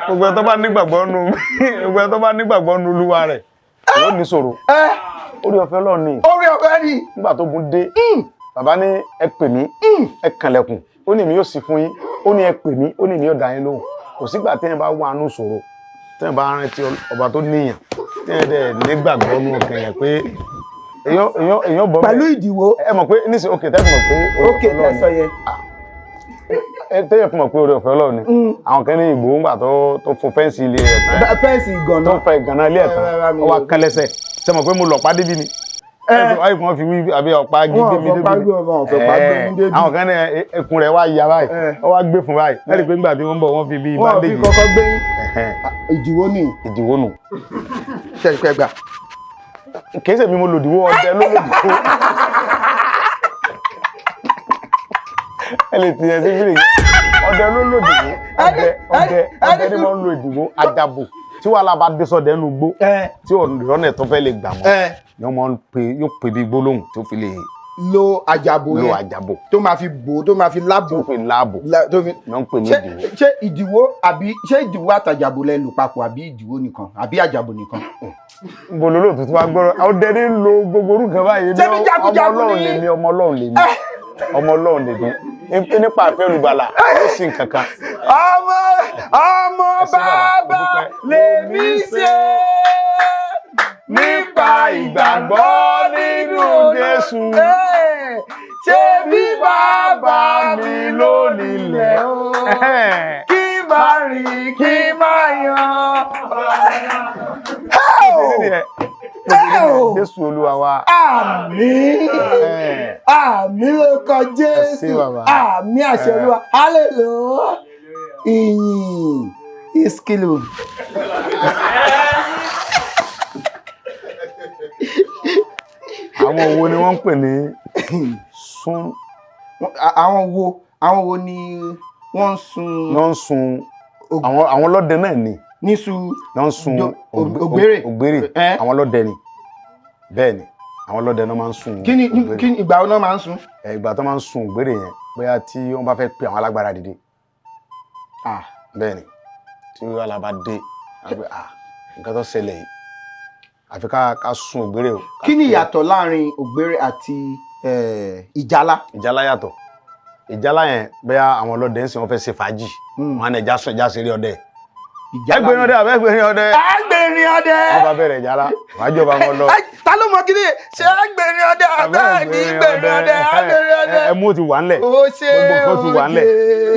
Speaker 2: gbogbo ẹ tó bá nígbàgbọ́ nínú Olúwa rẹ̀ yóò ní ṣòro. Orí ọ̀fẹ́ Ọlọ́run ni.
Speaker 1: Orí ọ̀fẹ́ ni.
Speaker 2: Nígbà tó gun dé, bàbá ní ẹ pè mí, ẹ kànlẹ̀kùn, ó ní èmi yóò ṣí fún yín, ó ní ẹ pè mí, ó ní èmi yóò dá yín lóhùn. Kò sígbà téèyàn bá wà nínú ṣòro, téèyàn bá rántí ọba tó níyàn, téèyàn dẹ̀ nígbàgbọ́ nínú ọkàn yẹn pé èèyàn bọ́
Speaker 1: pẹ̀lú ìdíwọ́.
Speaker 2: Ẹ mọ̀ pé nísìnyí òkè tẹ́ mọ̀ pé
Speaker 1: tẹ́sọ̀ yẹn.
Speaker 2: Téèyàn fún mọ̀ pé orí ọ̀fẹ́ Ọlọ́run ni. Àwọn kan ní Ìgbòho ńgbà tó fún fẹ́ǹsì ilé rẹ̀ tán.
Speaker 1: Fẹ́ǹsì ìgànnà.
Speaker 2: Tó fẹ́ ìgànnà ilé ẹ̀ tán. Ó wá kán lẹ́sẹ̀. Ṣé mọ̀ pé mo lọ̀pá débi ni? Ayé kan fi wí àbí ọ̀pá gígé mi débi. Àwọn kan ní ẹkùn rẹ̀ wá ya báyìí. Ó wá gbé fún báyìí. Lẹ́yìn pé nígbà tí wọ́n ń bọ̀ wọ́n fi bí bandage.
Speaker 1: Wọ́n fi kọ́kọ́ gbé ìdíwọ́ nù.
Speaker 2: Ìdíwọ́ nù.
Speaker 1: Ṣé ìpẹ́ gbà?
Speaker 2: Kì í ṣe mi mo lòdìwọ́ ọdẹ ló lòdìwọ́. Ẹ lè tiẹ̀ sí fìlì. Ọdẹ ló lòdìwọ́. Ọdẹ ni wọ́n ń lo ìdíwọ́ àjàbò. Tí wàhálà bá dé sọ́dẹ̀ ẹnu gbó tí ọ̀nà tó fẹ́ lè gbà wọ́n yóò pè bí gbólóhùn tó fi lè
Speaker 1: lo àjàbò yẹn tó máa fi bò tó máa fi láàbò
Speaker 2: tó fi láàbò ló ń pè ní ìdíwọ́.
Speaker 1: Ṣé ìdíwọ́ àbí ṣé ìdíwọ́ àtàjàbò lẹ lò papọ̀ àbí ìdíwọ́ nìkan àbí àjàbò nìkan?
Speaker 2: Bololo tuntun wa gbọ́rọ̀ ọdẹ ní lo gbogbo orúkọ báyìí ní ọmọ Ọlọ́run lèmi ọmọ Ọlọ́run lèmi nípa àfẹ́ olùgbàlà ó sì ń kankan.
Speaker 1: ọmọ bàbá lèmi ṣe nípa ìgbàgbọ́ nínú Jésù. Ṣé bí bàbá mi ló nílẹ̀ o kí má rìn kí
Speaker 2: Jésù Olúwa wa.
Speaker 1: Àmín. Àmín lórúkọ Jésù. Àmín àṣẹ Olúwa. Hallelujah. Ìyìn ìskìlù.
Speaker 2: Àwọn wo ni wọ́n ń pè ní sún?
Speaker 1: Àwọn wo ni wọ́n ń sun?
Speaker 2: Wọ́n ń sun àwọn ọlọ́dẹ náà ni.
Speaker 1: Níṣu
Speaker 2: Wọ́n ń sun
Speaker 1: ògbérè.
Speaker 2: Àwọn ọlọ́dẹ ni. Bẹ́ẹ̀ ni, àwọn ọlọ́dẹ náà máa ń sun.
Speaker 1: Kí ni ìgbà wo náà máa ń sun?
Speaker 2: Ìgbà tó máa ń sun ògbérè yẹn, bóyá tí wọ́n bá fẹ́ pe àwọn alágbára dìde. Bẹ́ẹ̀ ni, tí wàhálà bá dé, nǹkan tó ṣẹlẹ̀ yìí, àfi ká sun ògbérè o.
Speaker 1: Kí ni ìyàtọ̀ láàrin ògbérè àti ìjálá?
Speaker 2: Ìjálá yàtọ̀. Ìjálá yẹn bóyá àwọn ọlọ́dẹ ń sìn wọ́n fẹ́ ṣe fàájì. Wọ́n á ní ẹja ṣeré ọdẹ. Ẹgbẹ̀rin ọdẹ àbẹ́ ẹgbẹ̀rin ọdẹ.
Speaker 1: Ẹgbẹ̀rin ọdẹ.
Speaker 2: Wọ́n bá bẹ̀rẹ̀ ìjálá, wàá jọba wọn lọ.
Speaker 1: Ta ló mọ kíni? Ṣé ẹgbẹ̀rin ọdẹ àbẹ́ ní ẹgbẹ̀rin ọdẹ? Ẹgbẹ̀rin ọdẹ.
Speaker 2: Ẹmú ti wà ńlẹ̀.
Speaker 1: Ó ṣe
Speaker 2: Gbogbo nǹkan ti wà ńlẹ̀.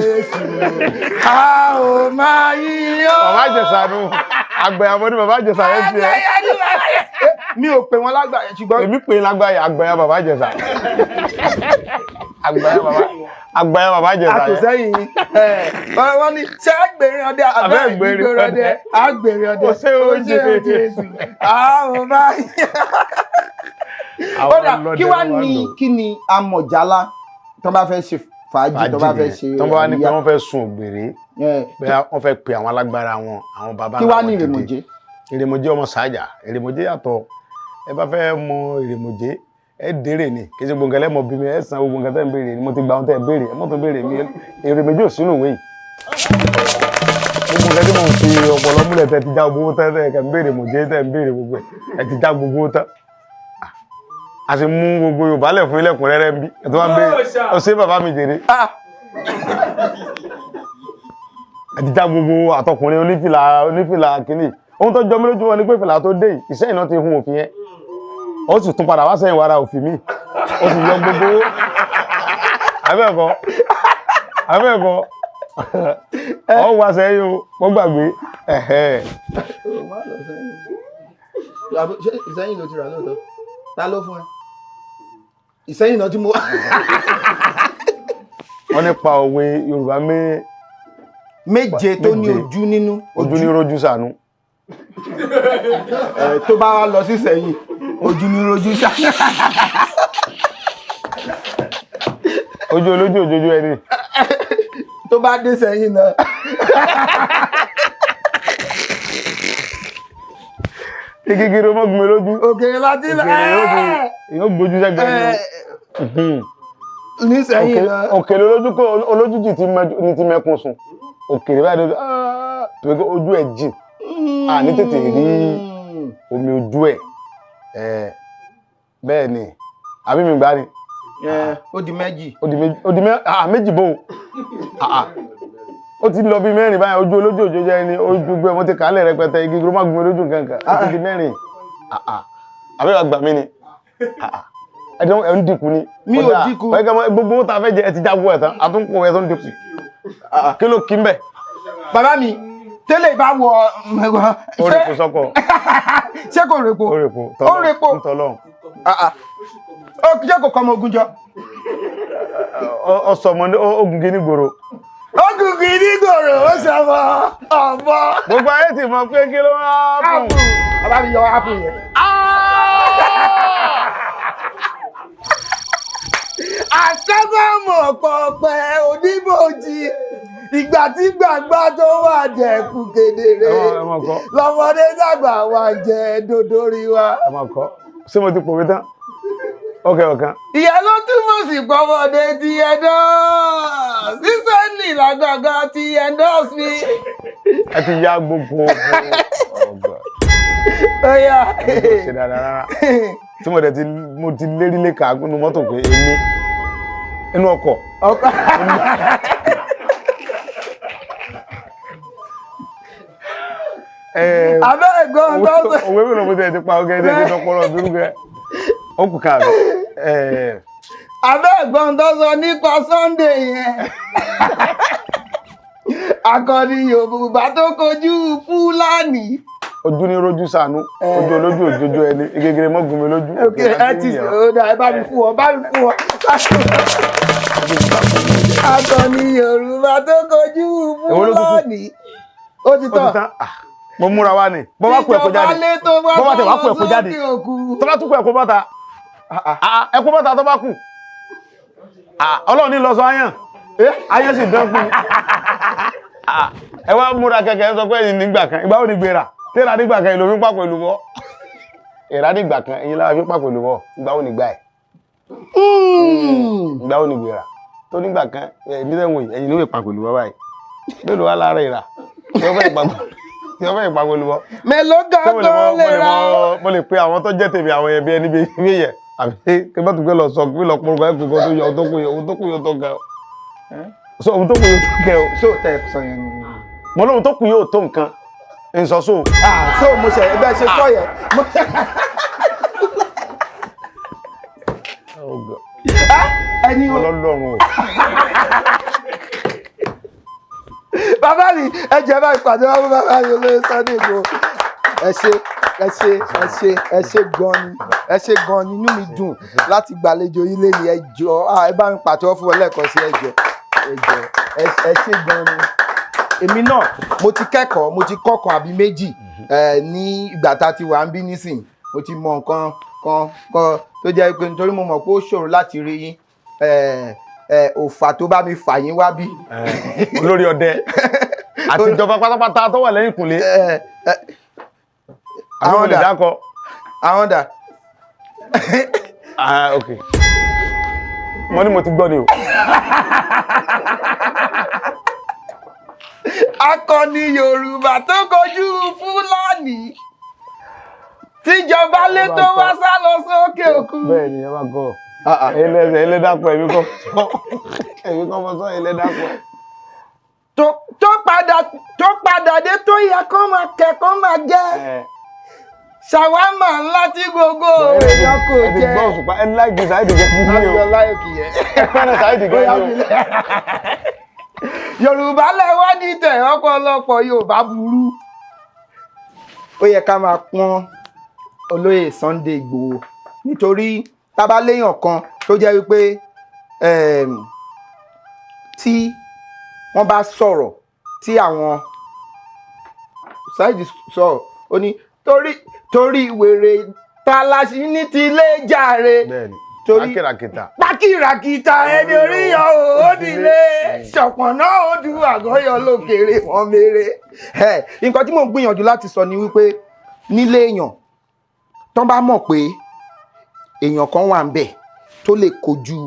Speaker 1: Jésù. A ò máa yíyọ́.
Speaker 2: Bàbá Ìjẹ̀ṣà nù. Àgbẹ̀yàmọ́ ni bàbá Ìjẹ̀ṣà yẹn fi ẹ́.
Speaker 1: Mi ò pè wọn lágbàáyé ṣùgbọ́n.
Speaker 2: Èmi pè é lágbàáyé àgbẹ̀yà bàbá Ìjẹ̀ṣà. Àgbẹ̀yà bàbá Ìjẹ̀ṣà yẹn.
Speaker 1: Àtòsẹ́yìn wọ́n ní ṣé ẹgbẹ̀rin ọdẹ àbẹ́ ẹgbẹ̀rin ọdẹ? Ẹgbẹ̀rin ọdẹ.
Speaker 2: Ó ṣe ó
Speaker 1: Jésù. A ò máa yíyọ́. Kí ni amọ̀jálá tó bá fẹ́ ṣe fàájì, tó bá fẹ́ ṣe
Speaker 2: tó bá ní pé wọ́n fẹ́ sun ògbèrè, bẹ́ẹ̀ wọ́n fẹ́ pe àwọn alágbára wọn, àwọn bàbá.
Speaker 1: Kí wá ní ìrèmọ̀jé?
Speaker 2: Ìrèmọ̀jé ọmọ Ṣáájà. Ìrèmọ̀jé yàtọ̀. Ẹ bá fẹ́ mọ ìrèmọ̀jé, ẹ dèrè ni. Kì í ṣe gbọ̀ngàn lẹ́mọ̀ bí mi, ẹ san gbogbo nǹkan tẹ́ ń béèrè ni. Mo ti gba ohun tẹ́ ẹ béèrè, ẹ mọ̀ tó béèrè mi. Ìrèmọ̀jé ò sínú ìwé yìí. Gbogbo nǹkan tí mo fi ọpọlọ múlẹ̀ tẹ́ ti já gbogbo tẹ́ ẹ kẹ́ ń béèrè mọ̀jé tẹ́ ń béèrè gbogbo ẹ ti já gbogbo tán. A sì mú gbogbo Yorùbá lẹ̀ fún ilẹ̀kùnrẹ́rẹ́ ń bí. Ẹ tó wá ń béèrè, ó ṣe bàbá mi jèrè. Ẹ ti já gbogbo àtọkùnrin onífìlà kìíní. Ohun tó jọ mí lójú wọn ni pé fìlà tó dé yìí, iṣẹ́ iná ti hun òfin yẹn. Ó sì tún padà wá sẹ́yìn wàrà òfin mi. Ó sì yọ gbogbo owó. Abẹ́ẹ̀kọ́. Ọ wá sẹ́yìn o, wọ́n gbàgbé.
Speaker 1: Ìsẹ́yìn ló ti rà lóòótọ́. Ta ló fún ẹ? Ìsẹ́yìn náà tí mo wá.
Speaker 2: Wọ́n nípa òwe Yorùbá
Speaker 1: méje tó ní ojú nínú.
Speaker 2: Ojú ní rojú sànú.
Speaker 1: Tó bá wá lọ sí Ìsẹ́yìn, ojú ní rojú sànú.
Speaker 2: Ojú olójú òjòjú ẹni.
Speaker 1: Tó bá dé Ìsẹ́yìn náà.
Speaker 2: Kíkiri ọmọ gbùmí lójú.
Speaker 1: Òkèrè láti lọ.
Speaker 2: Èyàn gbójú sẹ́gbẹ̀ẹ́
Speaker 1: ní Ìsẹ́yìn náà.
Speaker 2: Òkèrè olójú jì ti mẹ́kún sùn. Òkèrè báyìí lójú. Pẹ̀lú ojú ẹ̀ jìn. Ní tètè rí omi ojú ẹ̀. Bẹ́ẹ̀ ni. Àbí mi gbá ni.
Speaker 1: Ó di méjì.
Speaker 2: Ó di méjì bò. Ó ti lọ bí mẹ́rin báyìí, ojú olójú òjò jẹ́ ẹni, ojú gbé wọ́n ti kàálẹ̀ rẹpẹtẹ, igi gúrú má gúnmọ́ lójú nǹkan. Ó ti di mẹ́rin. Àbẹ́wà gbà mí ni. Ẹ̀ ń dìkù ni.
Speaker 1: Mi ò dìkù.
Speaker 2: Gbogbo ó ta fẹ́ jẹ ẹ ti jágbó ẹ̀ tán, àtúnkò ẹ̀ tó ń dìkù. Kí ló kí ń bẹ̀?
Speaker 1: Bàbá mi, tẹ́lẹ̀ bá wọ.
Speaker 2: Ó rèpo sọ́kọ̀.
Speaker 1: Ṣé kò rèpo?
Speaker 2: Ó rèpo.
Speaker 1: Ó rèpo.
Speaker 2: Ntọ́lọ́hùn.
Speaker 1: Ṣé kò kọ́ ọmọ ogun jọ?
Speaker 2: Ọsọmọ ogun gini gbòòrò.
Speaker 1: Ogun gidi gbòòrò, ó ṣọmọ ọmọ.
Speaker 2: Gbogbo ayé ti mọ̀ pé kí ló máa bùn.
Speaker 1: Bàbá mi yọ ápù yẹn. Àṣẹ́gbàmọ̀ pọ̀pẹ́ oníbòjì. Ìgbà tí gbàgbá tó wà jẹ̀kù kedere. Lọ́mọdé dàgbà wà jẹ dodori wa.
Speaker 2: Ẹ máa kọ́. Ṣé mo ti pòwe tán? Ọ̀kan.
Speaker 1: Ìyẹn ló túmọ̀ sí pọ́mọdé ti endorse. Recently lágbàgbà ti endorse mi.
Speaker 2: Ẹ ti ya gbogbo ọgbà.
Speaker 1: Ó yá.
Speaker 2: Ṣe dáadáa rárá. Tí mo ti lérí léka nínú mọ́tò pé èmi inú ọkọ̀.
Speaker 1: Abẹ́ ẹ̀gbọ́n tó sọ.
Speaker 2: Òwe mi ló mú tẹ̀ ti pa ọgẹ́dẹ́ ní ọpọlọ ìbírú gẹ́. Ó kù káàbí.
Speaker 1: Abẹ́ ẹ̀gbọ́n tó sọ nípa Sunday yẹn. akọni Yorùbá tó kojú Fúlàní.
Speaker 2: ojú ní rojú sànú ojú olójú òjòjú ẹni gegere mọ́gun mi lójú.
Speaker 1: ok ẹ ti ọ̀dà ẹ bá mi fún ọ akọni Yorùbá tó kojú Fúlàní. ó ti tán.
Speaker 2: mo múra wá ní bọ́ bá kú ẹ̀kọ́ jáde bọ́ bá tẹ̀ wá kú ẹ̀kọ́ jáde tó bá tún kú ẹ̀kọ́ bọ́ta ẹ̀kọ́ bọ́ta tó bá kù Ọlọ́run ní lọ sọ ayán ayán sì dán kú ẹ wá múra kẹ̀kẹ́ sọ pé ẹ̀yin nígbà kan ìgbà ó ní gbéra tẹ́ra nígbà kan ìlò fi pàpọ̀ ìlú bọ́ ìrà nígbà kan ẹ̀yin lára fi pàpọ̀ ìlú bọ́ ìgbà ó ní gbà ẹ̀ ìgbà ó ní gbéra tó nígbà kan ẹ̀mí sẹ́wọ̀n ẹ̀yin ló fi pàpọ̀ ìlú bọ́ báyìí mélòó wá lára ìrà tí wọ́n fẹ́ ìpàpọ̀ ìlú bọ́
Speaker 1: mélòó gángan lè ra
Speaker 2: mo lè pe àwọn tó jẹ́ tèmi àwọn ẹbí ẹni bí yẹ àbí kí bá tún gbé lọ sọ pé lọ pọ̀rọ̀ ẹ̀ pé kó tó yọ ohun tó kù yóò tó kẹ́ ọ so ohun tó kù yóò tó kẹ́ ọ
Speaker 1: so tẹ sọ yẹn
Speaker 2: mo lóhun tó kù yóò tó nǹkan ń sọ so
Speaker 1: so mo ṣe ẹgbẹ́ ṣe sọ yẹn ẹni
Speaker 2: ọlọ́run o
Speaker 1: bàbá mi ẹ jẹ́ bá ìpàdé wọn fún bàbá mi olóyè Sunday Igboho ẹ ṣe gan ni inú mi dùn láti gbàlejò yín lẹ́yìn ẹ jọ̀ọ́ ẹ bá mi pàtẹ́wọ́ fún ọ lẹ́ẹ̀kan sí ẹ jọ̀ọ́ ẹ ṣe gan ni èmi náà mo ti kẹ́kọ̀ọ́ mo ti kọ́kan àbí méjì ní ìgbà tá a ti wà ń bí nísìn mo ti mọ nǹkan kan tó jẹ́ pé nítorí mo mọ̀ pé ó ṣòro láti rí yín òfà tó bá mi fà yín wá bí.
Speaker 2: olórí ọdẹ àti ìjọba pátápátá tó wà lẹ́yìn kùnlé àwọn ọdẹ dákọ
Speaker 1: àwọn dà.
Speaker 2: ok mo ní mo ti gbọ́ ni o.
Speaker 1: akọni Yorùbá tó kojú Fúlàní tíjọba lé tó wá sá lọ sókè òkun.
Speaker 2: bẹ́ẹ̀ ni ẹ bá gọ ẹlẹ́dàpọ̀ èmi kọ́ mọ sọ ẹlẹ́dàpọ̀.
Speaker 1: tó padà dé tó yẹ kó máa kẹ́ kó máa jẹ́ ṣàwámà ńlá tí gbogbo èèyàn kò jẹ́.
Speaker 2: ẹ ti gbọ́ òṣùpá ẹ láìgbé Saheed gẹ̀ fún mi o ẹ fẹ́ràn Saheed gẹ̀ yìí o.
Speaker 1: Yorùbá lẹ́wọ́dì tẹ̀ ọ̀pọ̀lọpọ̀ Yorùbá burú. ó yẹ ká máa pọ́n olóyè Sunday Igboho nítorí tábàléyàn kan tó jẹ́ wípé tí wọ́n bá sọ̀rọ̀ tí àwọn Saheed sọ̀rọ̀ ó ní torí wèrè tàlàṣí ní ti ilé jàre torí pákìràkìtà ẹni oríyọ òdìlé ṣọ̀pọ̀nà odù àgọ́yọ lókèrè wọn mèrè. nǹkan tí mò ń gbìyànjú láti sọ ni wípé nílé èèyàn tán bá mọ̀ pé èèyàn kan wà ń bẹ̀ tó lè kojú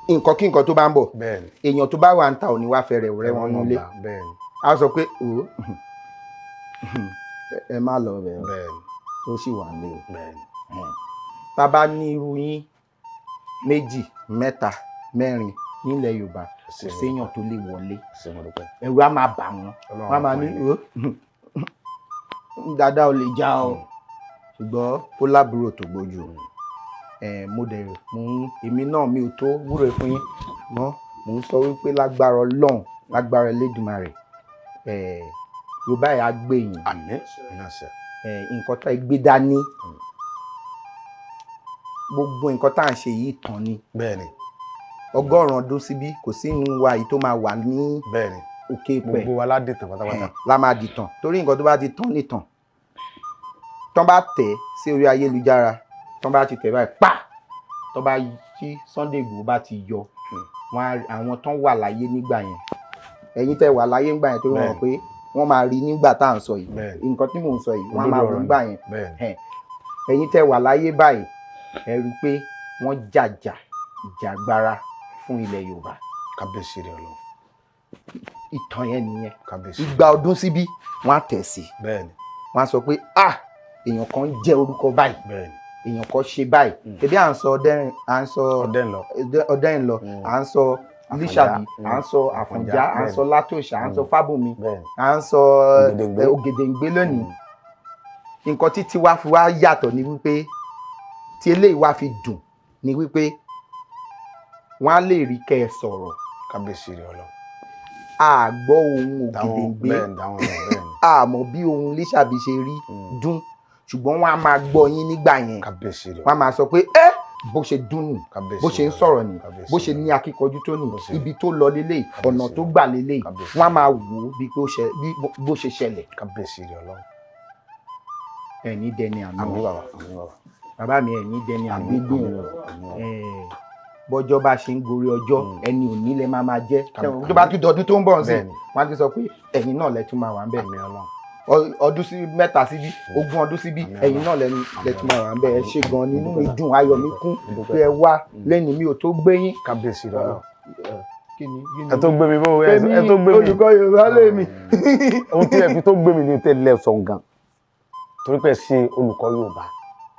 Speaker 1: nǹkan kí nǹkan tó bá ń bọ̀ èèyàn tó bá wà ń ta òní wá fẹ́rẹ̀ rẹ́ wọn nílé a sọ pé ẹ má lọ bẹ̀ ó sì wà nílé tá a bá ní irú yín méjì mẹ́ta mẹ́rin nílẹ̀ Yorùbá kò séèyàn tó lè wọlé ẹ̀rù á máa bà wọ́n wọ́n á máa ní dáadáa ò lè já ọ ṣùgbọ́n ó lábúrò tó gbójú mo dẹ̀ èmi náà mi ò tó wúrò fún yín mọ́ mò ń sọ wípé lágbára Ọlọ́run lágbára Elédùmarè Yorùbá yà á gbé yín nǹkan tá ẹ gbé dání gbogbo nǹkan tá à ń ṣe yìí tán ni ọgọ́rùn-ún ọdún síbí kò sí inú wa yìí tó máa wà ní òkè pẹ̀
Speaker 2: gbogbo wa ládìtàn pátápátá
Speaker 1: la máa dìtàn torí nǹkan tó bá ti tán nìtàn tán bá tẹ̀ sí orí ayélujára tán bá ti tẹ̀ báyìí pa tán bá tí Sunday Igboho bá ti yọ àwọn tán wà láyé nígbà yẹn ẹ̀yin tẹ́ wà láyé nígbà yẹn torí wọ́n mọ̀ pé wọ́n máa rí nígbà tá à ń sọ yìí nǹkan tí mò ń sọ yìí wọ́n máa rí nígbà yẹn ẹ̀yin tẹ́ wà láyé báyìí ẹ rí i pé wọ́n jàgbára fún ilẹ̀ Yorùbá.
Speaker 2: kábíyèsí rẹ Ọlọ́run.
Speaker 1: ìtàn yẹn nìyẹn.
Speaker 2: kábíyèsí.
Speaker 1: ìgbà ọdún síbí wọ́n á tẹ̀ sí.
Speaker 2: bẹ́ẹ̀ni.
Speaker 1: wọ́n á sọ pé èèyàn kan jẹ́ orúkọ báyìí.
Speaker 2: bẹ́ẹ̀ni.
Speaker 1: èèyàn kan ṣe báyìí. ebi à ń sọ Ọdẹ́rìnlọ à ń sọ Lísàbí à ń sọ Àfọ̀njá à ń sọ Látòṣà à ń sọ Fábùnmi à ń sọ Ògèdèngbé lónìí. nǹkan tí tiwa fi wá yàtọ̀ ni wípé tí eléyìí wá fi dùn ni wípé wọ́n á lè rí kẹ́ ẹ sọ̀rọ̀.
Speaker 2: kábíyèsí rẹ Ọlọ́run.
Speaker 1: a gbọ́ ohun Ògèdèngbé a mọ̀ bí ohun Lísàbí ṣe rí dún ṣùgbọ́n wọ́n á máa gbọ́ yín nígbà yẹn wọ́n á máa sọ pé bó ṣe dún nì bó ṣe ń sọ̀rọ̀ nì bó ṣe ní akíkanjú tó nì ibi tó lọ lélẹ̀ ọ̀nà tó gbà lélẹ̀ wọ́n á máa wò ó bí bó ṣe ṣẹlẹ̀. ẹ̀yin dẹni àná bàbá mi ẹ̀yin dẹni àgbégbé bọ́jọ́ bá ṣe ń gorí ọjọ́ ẹni òní lẹ máa jẹ́ tó bá tún dọdún tó ń bọ̀ sí wọ́n á ti sọ pé ẹ̀yin náà lẹ tún máa wà ń bẹ̀ ọdún sí mẹ́ta síbí 20 ọdún síbí ẹ̀yin náà lẹ tún máa wà ń bẹ̀ ẹ ṣe gan ni inú mi dùn ayọ̀ mi kún pé ẹ wá lẹ́yìn mi ò tó gbé yín.
Speaker 2: kábíyèsí rẹ ẹ tó gbé mi bó ẹ tó gbé mi
Speaker 1: olùkọ́ Yorùbá lé mi.
Speaker 2: ohun tí ẹ fi tó gbé mi ní tẹ́lẹ̀ sọ gan torí pé ṣe olùkọ́ Yorùbá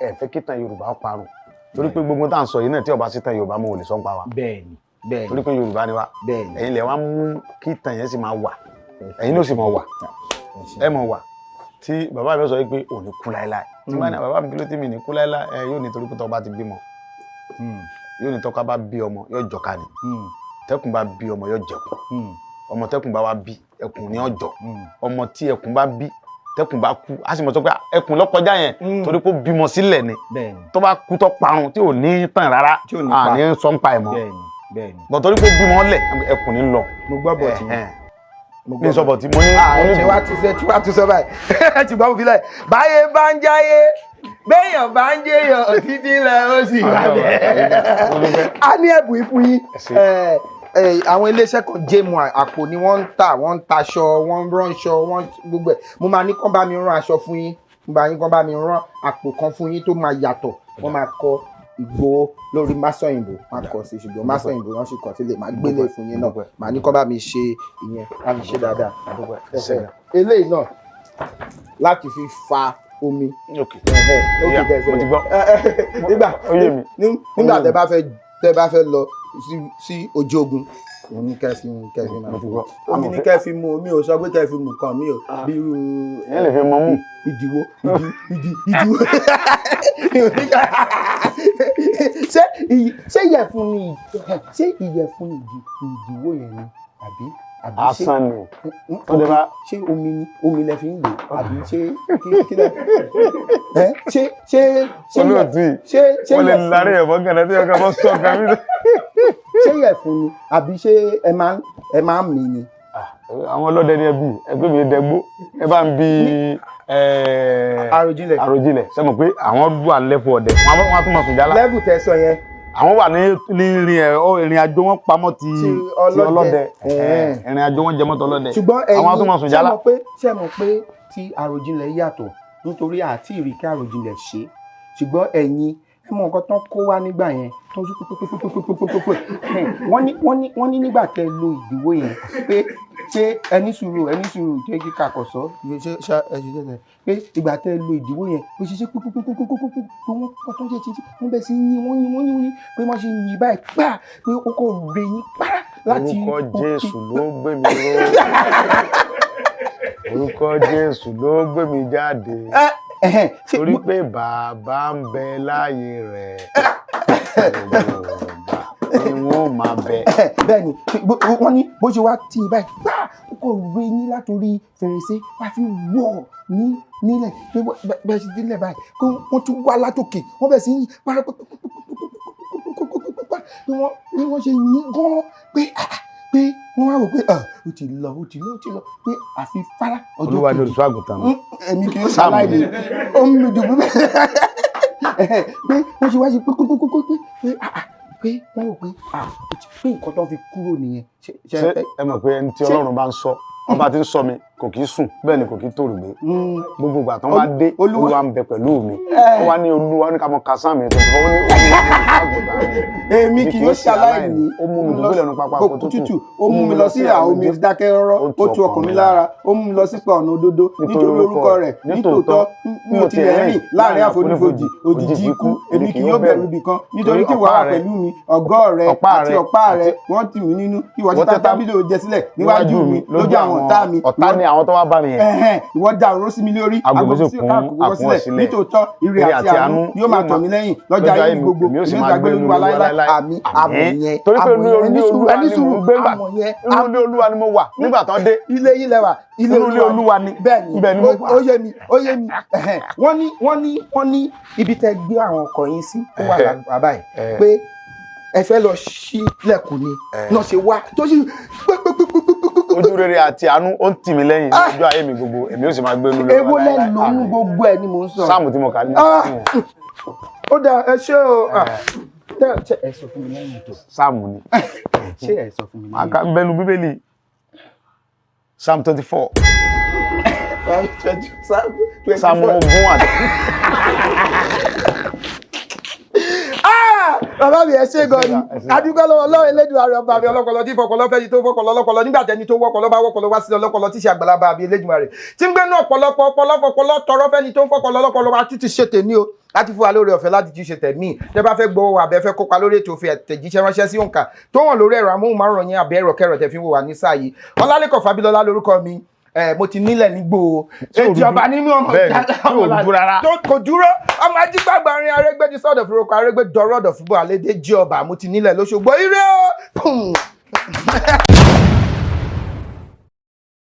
Speaker 2: ẹ fẹ́ kí tàn Yorùbá parun torí pé gbogbo tá à ń sọ yìí náà tí ọba sí tàn Yorùbá mo ò lè sọ ń pa wa.
Speaker 1: bẹ́ẹ̀ni
Speaker 2: torí pé Yorùbá ni wa ẹ̀yin lẹ wá mú kí tàn yẹn sì máa wà ẹ̀yin ló sì máa wà ẹ máa wà tí bàbá mi sọ pé ò ní kú láéláé tí wọn ní bàbá mi kí ló tí mi ní kú láéláé ẹ yóò ní torí pé tọba ti bímọ yóò ní tọ́ka bá bí ọmọ yóò jọka ni tẹkùn bá bí ọmọ yóò jẹkùn ọmọ tẹkùn bá wá bí ẹkùn ní ọjọ́ ọmọ tí ẹkùn bá bí tẹkùn bá kú a sì mọ̀ sọ pé ẹkùn ló kọjá yẹn torí pé ó bímọ sílẹ̀ ni tó bá kú tó parun tí ò ní tàn rárá àní sọ ń pa ẹ̀ mọ́ bọ̀ torí pé ó bímọ lẹ̀ ẹkùn ní lọ.
Speaker 1: mo gbọ́ bọ̀ tí
Speaker 2: ní sọ bọ̀ tí mo ní.
Speaker 1: ṣé wàá tún sọ báyìí ti gbọ́ mo fi lẹ̀ báyé bá ń jáyé béèyàn bá ń jẹyàn títí lẹ ó sì wà bẹ́ẹ̀. a ní ẹ̀bùn ìfún yín àwọn iléeṣẹ́ kan jému àpò ni wọ́n ń taṣọ wọ́n ń ránṣọ wọ́n gbogbo ẹ̀ mo máa ní kán bá mi rán aṣọ fún yín mo máa ní kán bá mi rán àpò kan fún yín tó máa yàtọ̀ wọ́n máa kọ Ìgbòho lórí Masọ̀yìnbó máa kọ sí ṣùgbọ́n Masọ̀yìnbó wọ́n sì kọ sílẹ̀ máa gbélé fún yín náà máa ní kán bá mi ṣe ìyẹn á mi ṣe dáadáa eléyìí náà láti fi fa omi. nígbà tẹ́ bá fẹ́ lọ sí ojú ogun òun ní kẹfì máa fi omi ní kẹfì mu omi ò sọ pé kẹfì mu kan mi ò bí irú
Speaker 2: ẹ lè fi mọ mú
Speaker 1: ìdìwó ṣé ìyẹ̀fun ni ìdìwó yẹn ni àbí
Speaker 2: asan ni
Speaker 1: ṣé omi lẹ fi ń lò àbí ṣé kí lẹ ṣé
Speaker 2: wọ́n lè lárí ẹ̀fọ́ gànà tí ọkọ̀ bọ́ sọ kàmí lọ.
Speaker 1: ṣé ìyẹ̀fun ni àbí ṣé ẹ máa ń mì ni.
Speaker 2: àwọn ọlọ́dẹ ni ẹbí ẹgbẹ́ mi dẹgbó ẹ bá ń bi àròjinlẹ̀ sẹ́mo pé àwọn dùn àlẹ́fọ̀ ọ̀dẹ wọ́n á tún mọ̀ sùn jálá.
Speaker 1: lẹ́bù tẹ sọ yẹn.
Speaker 2: àwọn wà ní ìrìn àjò wọn pamọ́ ti ọlọ́dẹ ìrìn àjò wọn jẹmọ́ ti ọlọ́dẹ
Speaker 1: ṣùgbọ́n
Speaker 2: àwọn tó mọ̀ sùn jálá.
Speaker 1: ṣé mọ̀ pé tí àròjinlẹ̀ yàtọ̀ nítorí àti ìrìkẹ́ àròjinlẹ̀ ṣe ṣùgbọ́n ẹ̀yin ẹ mọ nǹkan tán kó wá nígbà yẹn tọ́jú pépépépépépépépé wọ́n ní nígbà tẹ́ lo ìdìwó yẹn pé ṣé ẹni sùúrù jẹ́ kí kakọ̀sọ́ pé ìgbà tẹ́ lo ìdìwó yẹn ó ṣe pépépépépépépé wọ́n kọ́ tó ṣe títí wọ́n bẹ̀ sí yín wọ́n pé wọ́n ṣe yìn báyìí pé ó kò rè yín pàrà láti.
Speaker 2: orúkọ Jésù ló gbé mi ró orúkọ Jésù ló gbé mi jáde torí pé bàbá ń bẹ láàyè rẹ̀ ni wọ́n máa bẹ.
Speaker 1: bẹ́ẹ̀ni wọ́n ní bó ṣe wá tí ì báyìí ó kò rè yín látòrí fèrèsé wá fi wọ̀ nílẹ̀ bẹ́ẹ̀ ṣe dílé báyìí kó wọ́n tún wá látòkè wọ́n bẹ̀ sí yín bí wọ́n ṣe yín gan pé wọ́n wá rò pé ó ti lọ pé àfi fara ọjọ́ kejì.
Speaker 2: Olúwa ni olùṣọ́ àgùntàn mi.
Speaker 1: èmi kì í ṣaláìní ó ń mi dùn pé wọ́n ṣe wá ṣe pé wọ́n rò pé nǹkan tó fi kúrò nìyẹn.
Speaker 2: ṣé ẹ mọ̀ pé ẹni tí Ọlọ́run bá ń sọ ọba tí ń sọ mi kò kì í sùn bẹ́ẹ̀ ni kò kì í tòrò gbé gbogbo ìgbà tán wá dé Olúwa ń bẹ pẹ̀lú mi ó wá ní Olúwa ní ká mọ kásán mi tuntun ó ní
Speaker 1: èmi kì í ṣaláìní
Speaker 2: ó mú mi dùbúlẹ̀ nu pápá kó tútù
Speaker 1: ó mú mi lọ sí àwọn omi dákẹ́ rọ́rọ́ ó tu ọkàn mi lára ó mú mi lọ sípa ọ̀nà òdodo nítorí orúkọ rẹ̀ nítòótọ́ mi ò tilẹ̀ rìn láàrin àfonífojì òjìji ikú èmi kì yóò bẹ̀rù ibì kan nítorí tí wàá pẹ̀lú mi ọ̀gọ́ rẹ̀ àti ọ̀pá ọ̀tá rẹ̀ wọ́n tì mí nínú ìwọ ti ta tábìlì oúnjẹ sílẹ̀ níwájú mi lójú àwọn ọ̀tá mi.
Speaker 2: ọ̀tá ni àwọn tó wá bá mi yẹn.
Speaker 1: ìwọ da òróró sí mi lórí
Speaker 2: agbègbè
Speaker 1: sí àkókò sílẹ̀ nítòótọ́ ire àti àánú yóò máa tọ̀ mí lẹ́yìn lọ́jọ́ ayé mi gbogbo èmi ó sì máa gbé lóluwa láéláé àmì àmọ̀ yẹn
Speaker 2: torí pé inú ilé olúwa ni mo wà nígbà tán dé.
Speaker 1: ilé yìí lẹ́wà ilé
Speaker 2: olúwa ni
Speaker 1: bẹ́ẹ̀ ni ó yé mi wọ́n ní ibi tẹ́ gbé àwọn ọkọ̀ yín sí ó wà lágbà báyìí pé ẹ fẹ́ lọ ṣílẹ̀kùn ni náà ṣe wá tó ṣe
Speaker 2: ojú rere àti àánú ó ń tì mí lẹ́yìn lọ́jọ́ ayé mi gbogbo èmi ó sì máa gbé lóluwa láéláé.
Speaker 1: ewo lẹ́nu nínú gbogbo ẹ̀ ni mò ń sọ.
Speaker 2: sáàmù tí mo kà ní.
Speaker 1: ó dà ẹ ṣé o ṣe ẹ sọ fún mi lẹ́yìn tó.
Speaker 2: sáàmù ni.
Speaker 1: ṣé ẹ sọ fún mi lẹ́yìn tó.
Speaker 2: àká bẹnu bíbélì psalm 24. psalm ogún àti.
Speaker 1: bàbá mi ẹ ṣé gan ni adúgbò lọ́wọ́ Ọlọ́run Elédùmarè ọba mi ọlọ́pọlọ tí fọpọlọ fẹ́ ni tó fọpọlọ ọlọ́pọlọ nígbà tẹni tó wọpọlọ bá wọpọlọ wá sí ọlọ́pọlọ tí ṣe àgbàlagbà mi Elédùmarè tí ń gbé náà ọ̀pọ̀lọpọ̀ ọpọlọ tọrọ fẹ́ ni tó ń fọpọlọ ọlọ́pọlọ wa títí ṣe tèmi o láti fún wa lórí ọ̀fẹ́ láti jí ṣe tẹ̀mí tẹ́ bá fẹ́ gbọ́ àbẹ́ fẹ́ kópa lórí ètò òfin àtẹ̀jíṣẹ́ ránṣẹ́ sí òǹkà tó wọ̀n lórí ẹ̀rọ amóhùnmáwòrán yẹn àbẹ́ ẹ̀rọ kẹrọ tẹ́ fi wò wá ní sáà yìí Ọlálékàn Fábílọ́lá lórúkọ mi mo ti nílẹ̀ nígbò èjì ọba nínú ọmọ ìjà kò dúró ọmọ ajígbàgbà rin Arẹ́gbẹ́ di sọ́dọ̀ fúrokò Arẹ́gbẹ́ dọ̀rọ̀ ọ̀dọ̀ fúnbọ̀ àlédè jí ọba mo ti nílẹ̀ l'Óṣogbo ire o.